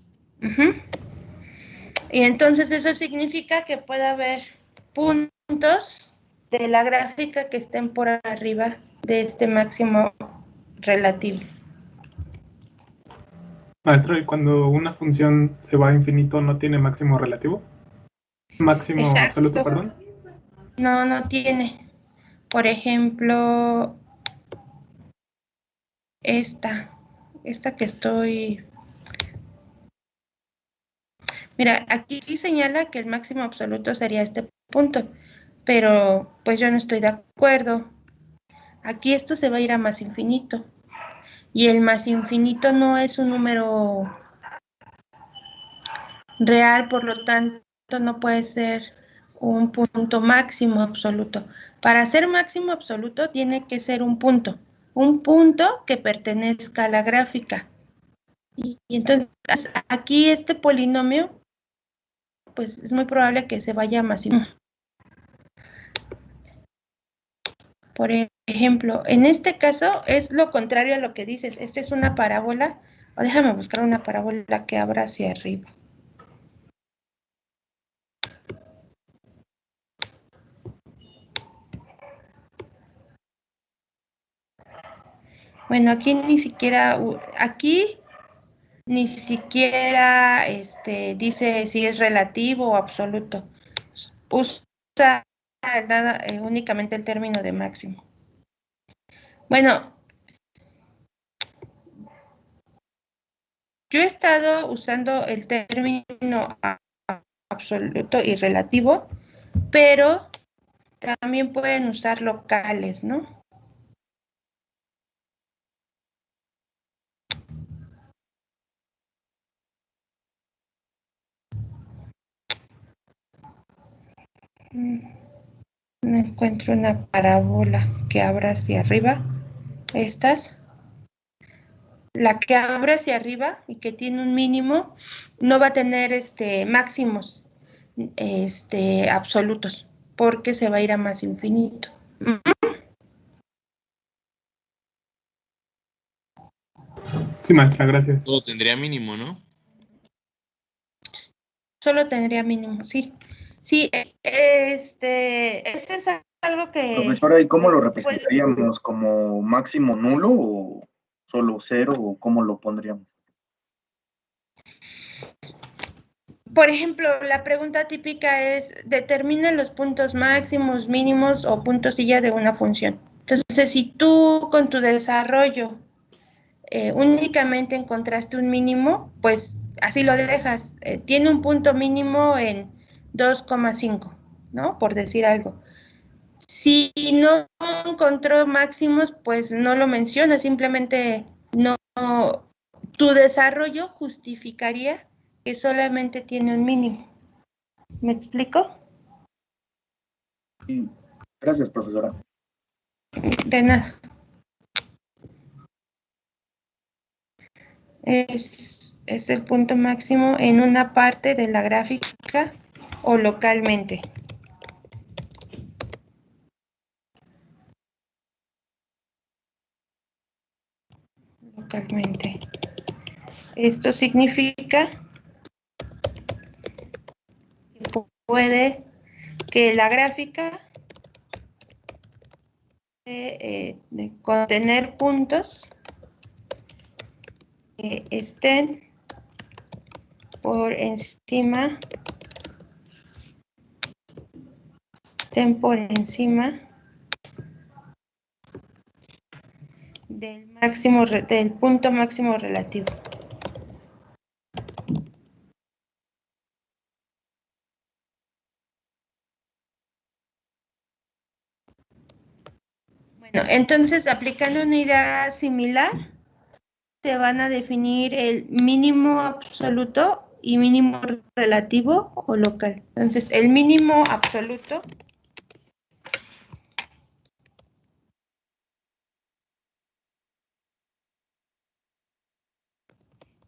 Speaker 1: Y entonces eso significa que puede haber puntos de la gráfica que estén por arriba de este máximo relativo.
Speaker 7: Maestro, ¿y cuando una función se va a infinito no tiene máximo relativo? Máximo absoluto,
Speaker 1: Exacto.
Speaker 7: perdón.
Speaker 1: No, no tiene. Por ejemplo, esta que estoy... Mira, aquí señala que el máximo absoluto sería este punto, pero pues yo no estoy de acuerdo. Aquí esto se va a ir a más infinito. Y el más infinito no es un número real, por lo tanto no puede ser un punto máximo absoluto. Para ser máximo absoluto tiene que ser un punto que pertenezca a la gráfica. Y entonces aquí este polinomio, pues es muy probable que se vaya a más infinito. Por ejemplo, en este caso es lo contrario a lo que dices. Esta es una parábola, o déjame buscar una parábola que abra hacia arriba. Bueno, aquí ni siquiera dice si es relativo o absoluto. Usa únicamente el término de máximo. Bueno, yo he estado usando el término absoluto y relativo, pero también pueden usar locales, ¿no? No encuentro una parábola que abra hacia arriba. Estas. La que abre hacia arriba y que tiene un mínimo no va a tener máximos absolutos, porque se va a ir a más infinito.
Speaker 7: Sí, maestra, gracias.
Speaker 3: Todo tendría mínimo, ¿no?
Speaker 1: Solo tendría mínimo, sí. Sí, ese es algo que...
Speaker 4: Profesora, ¿y cómo lo representaríamos? ¿Como máximo nulo o solo cero o cómo lo pondríamos?
Speaker 1: Por ejemplo, la pregunta típica es, determina los puntos máximos, mínimos o puntos silla de una función. Entonces, si tú con tu desarrollo únicamente encontraste un mínimo, pues así lo dejas. Tiene un punto mínimo en 2,5, ¿no? Por decir algo. Si no encontró máximos, pues no lo menciona, simplemente no. Tu desarrollo justificaría que solamente tiene un mínimo. ¿Me explico?
Speaker 4: Sí. Gracias, profesora.
Speaker 1: De nada. Es el punto máximo en una parte de la gráfica o localmente. Localmente. Esto significa que puede que la gráfica de contener puntos que estén por encima del punto máximo relativo. Bueno, entonces aplicando una idea similar, se van a definir el mínimo absoluto y mínimo relativo o local. Entonces, el mínimo absoluto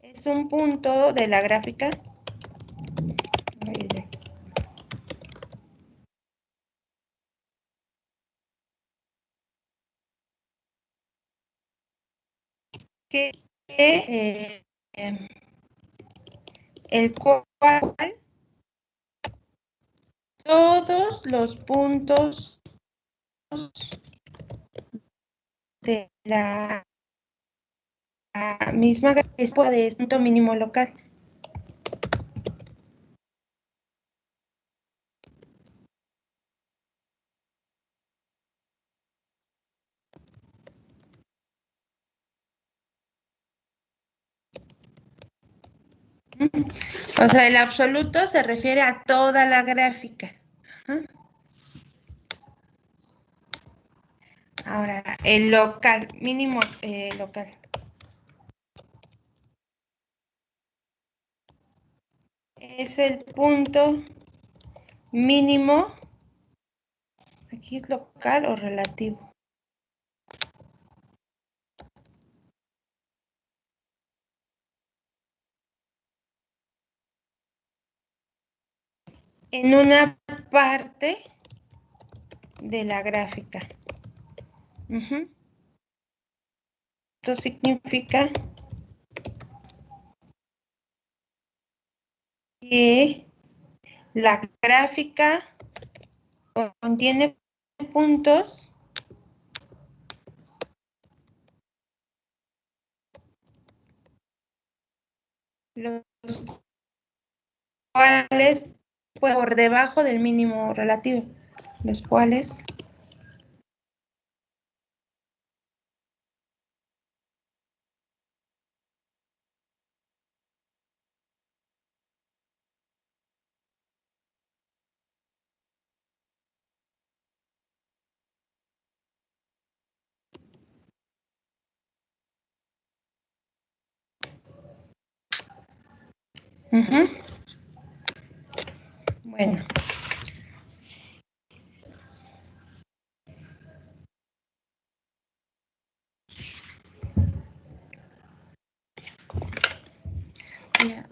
Speaker 1: es un punto de la gráfica que el cual todos los puntos de la misma gráfica de punto mínimo local. O sea, el absoluto se refiere a toda la gráfica. Ajá. Ahora, el local, mínimo local. Es el punto mínimo. Aquí es local o relativo. En una parte de la gráfica. Esto significa que la gráfica contiene puntos los cuales por debajo del mínimo relativo, los cuales bueno. Ya.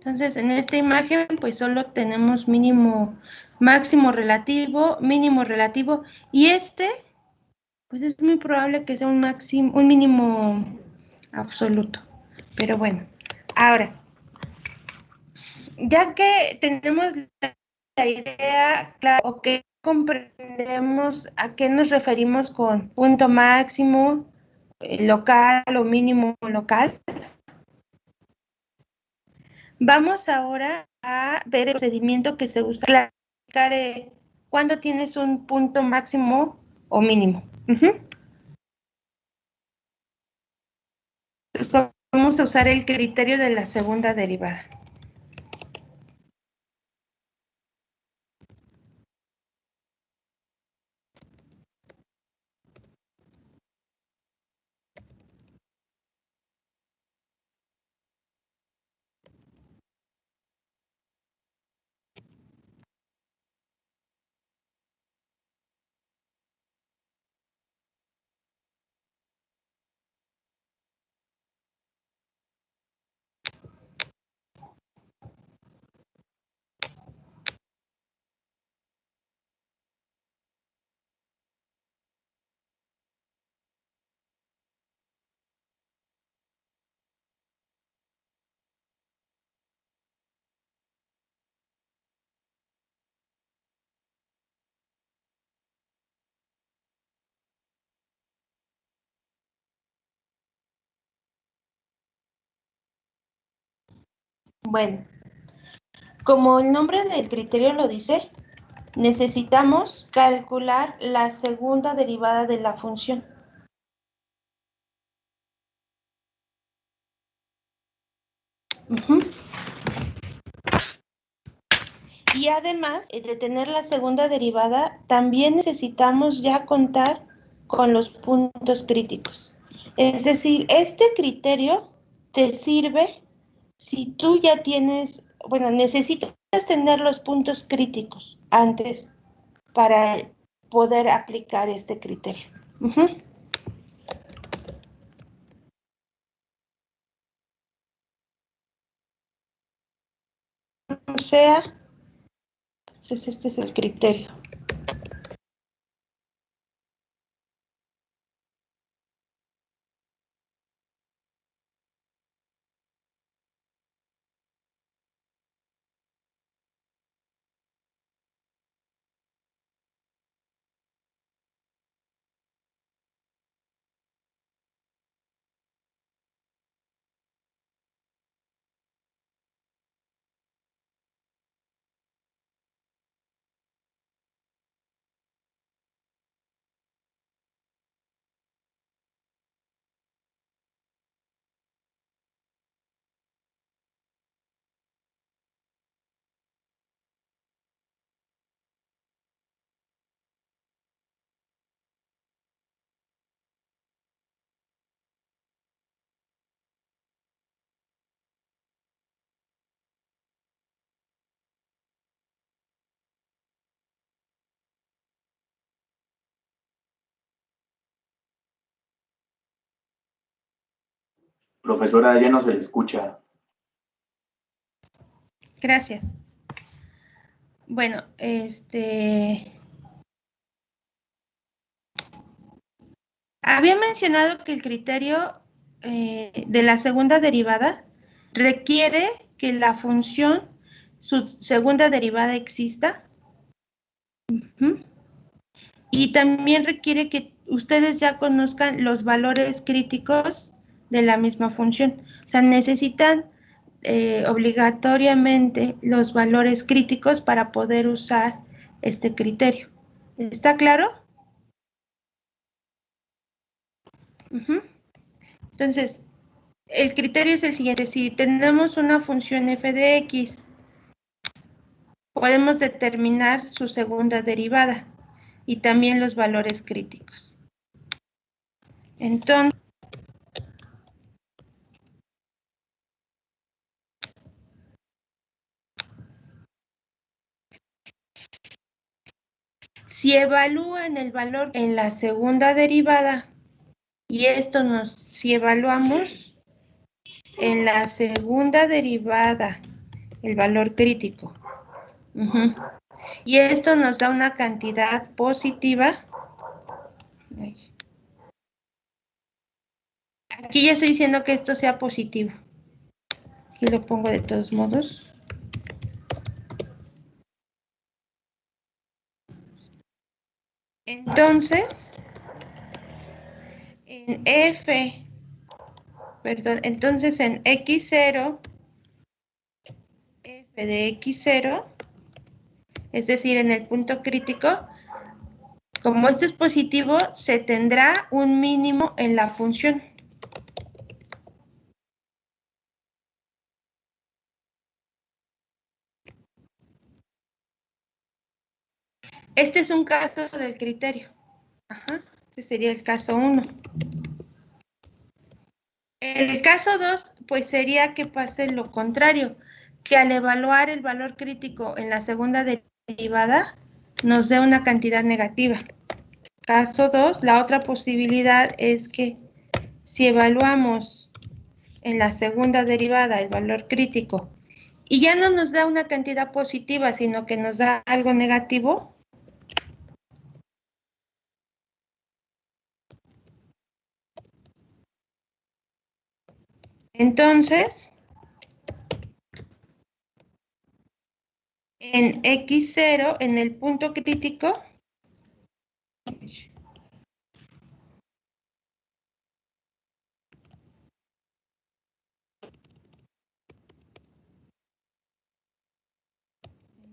Speaker 1: Entonces, en esta imagen, pues solo tenemos mínimo, máximo relativo, mínimo relativo, y pues es muy probable que sea un máximo, un mínimo absoluto. Pero bueno, ahora, ya que tenemos la idea clara, o que comprendemos a qué nos referimos con punto máximo, local o mínimo local, vamos ahora a ver el procedimiento que se usa para clarificar cuándo tienes un punto máximo o mínimo. Entonces, vamos a usar el criterio de la segunda derivada. Bueno, como el nombre del criterio lo dice, necesitamos calcular la segunda derivada de la función. Y además de tener la segunda derivada, también necesitamos ya contar con los puntos críticos. Es decir, este criterio te sirve si tú ya tienes, bueno, necesitas tener los puntos críticos antes para poder aplicar este criterio. sea, entonces este es el criterio.
Speaker 4: Profesora, ya no se le escucha.
Speaker 1: Gracias. Bueno, había mencionado que el criterio de la segunda derivada requiere que la función, su segunda derivada exista. Y también requiere que ustedes ya conozcan los valores críticos de la misma función. O sea, necesitan obligatoriamente los valores críticos para poder usar este criterio. ¿Está claro? Entonces, el criterio es el siguiente. Si tenemos una función f de x, podemos determinar su segunda derivada y también los valores críticos. Entonces, si evalúan el valor en la segunda derivada, y esto si evaluamos en la segunda derivada el valor crítico, y esto nos da una cantidad positiva, aquí ya estoy diciendo que esto sea positivo, aquí lo pongo de todos modos. Entonces, en x0, f de x0, es decir, en el punto crítico, como esto es positivo, se tendrá un mínimo en la función. Este es un caso del criterio. Este sería el caso 1. El caso 2, pues sería que pase lo contrario, que al evaluar el valor crítico en la segunda derivada, nos dé una cantidad negativa. Caso 2, la otra posibilidad es que si evaluamos en la segunda derivada el valor crítico y ya no nos da una cantidad positiva, sino que nos da algo negativo, entonces en x0, en el punto crítico,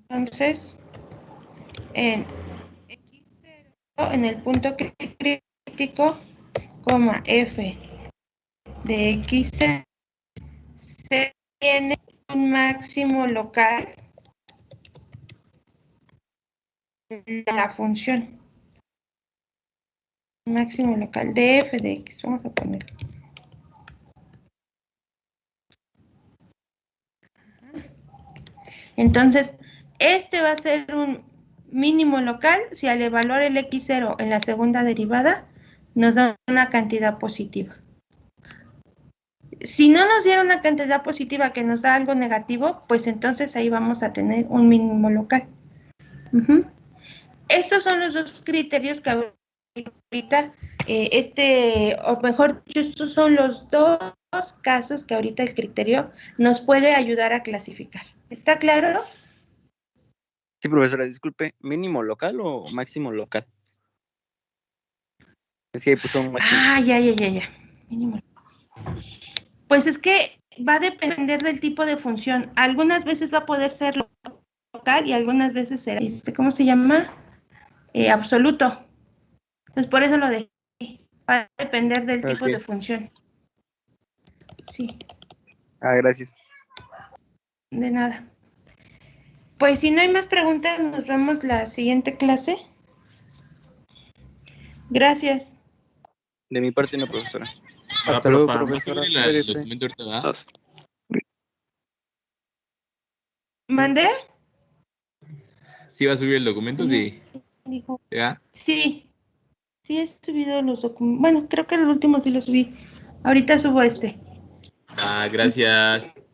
Speaker 1: entonces en x0, en el punto crítico, coma f de x0, se tiene un máximo local de la función. Máximo local de f de x, vamos a poner. Entonces, este va a ser un mínimo local si al evaluar el x0 en la segunda derivada nos da una cantidad positiva. Si no nos diera una cantidad positiva que nos da algo negativo, pues entonces ahí vamos a tener un mínimo local. Estos son los dos criterios que ahorita, o mejor dicho, estos son los dos casos que ahorita el criterio nos puede ayudar a clasificar. ¿Está claro?
Speaker 6: Sí, profesora, disculpe, ¿mínimo local o máximo local? Es que ahí puso un máximo.
Speaker 1: Ya. Mínimo. Pues es que va a depender del tipo de función. Algunas veces va a poder ser local y algunas veces será, ¿cómo se llama? Absoluto. Entonces, por eso lo dejé. Va a depender del tipo de función. Sí.
Speaker 6: Gracias.
Speaker 1: De nada. Pues si no hay más preguntas, nos vemos la siguiente clase. Gracias.
Speaker 6: De mi parte, no, profesora.
Speaker 3: Ah,
Speaker 6: Hasta luego,
Speaker 3: profa,
Speaker 6: profesora.
Speaker 3: ¿va a subir el documento ahorita, ¿verdad?
Speaker 1: ¿Mandé?
Speaker 3: ¿Sí va a subir el documento? Sí.
Speaker 1: Dijo.
Speaker 3: ¿Ya?
Speaker 1: Sí. Sí he subido los documentos. Bueno, creo que el último sí lo subí. Ahorita subo este.
Speaker 3: Gracias.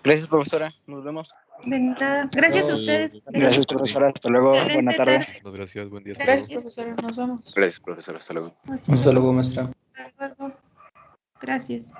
Speaker 6: Gracias, profesora. Nos vemos.
Speaker 1: De nada. Gracias a ustedes.
Speaker 8: Gracias, profesora. Hasta luego. Buena tarde.
Speaker 9: Muchas gracias, buen día. Hasta
Speaker 1: Gracias,
Speaker 9: luego.
Speaker 1: profesora. Nos vemos.
Speaker 10: Gracias, profesor. Hasta luego.
Speaker 8: Hasta luego, maestra.
Speaker 1: Hasta luego. Gracias.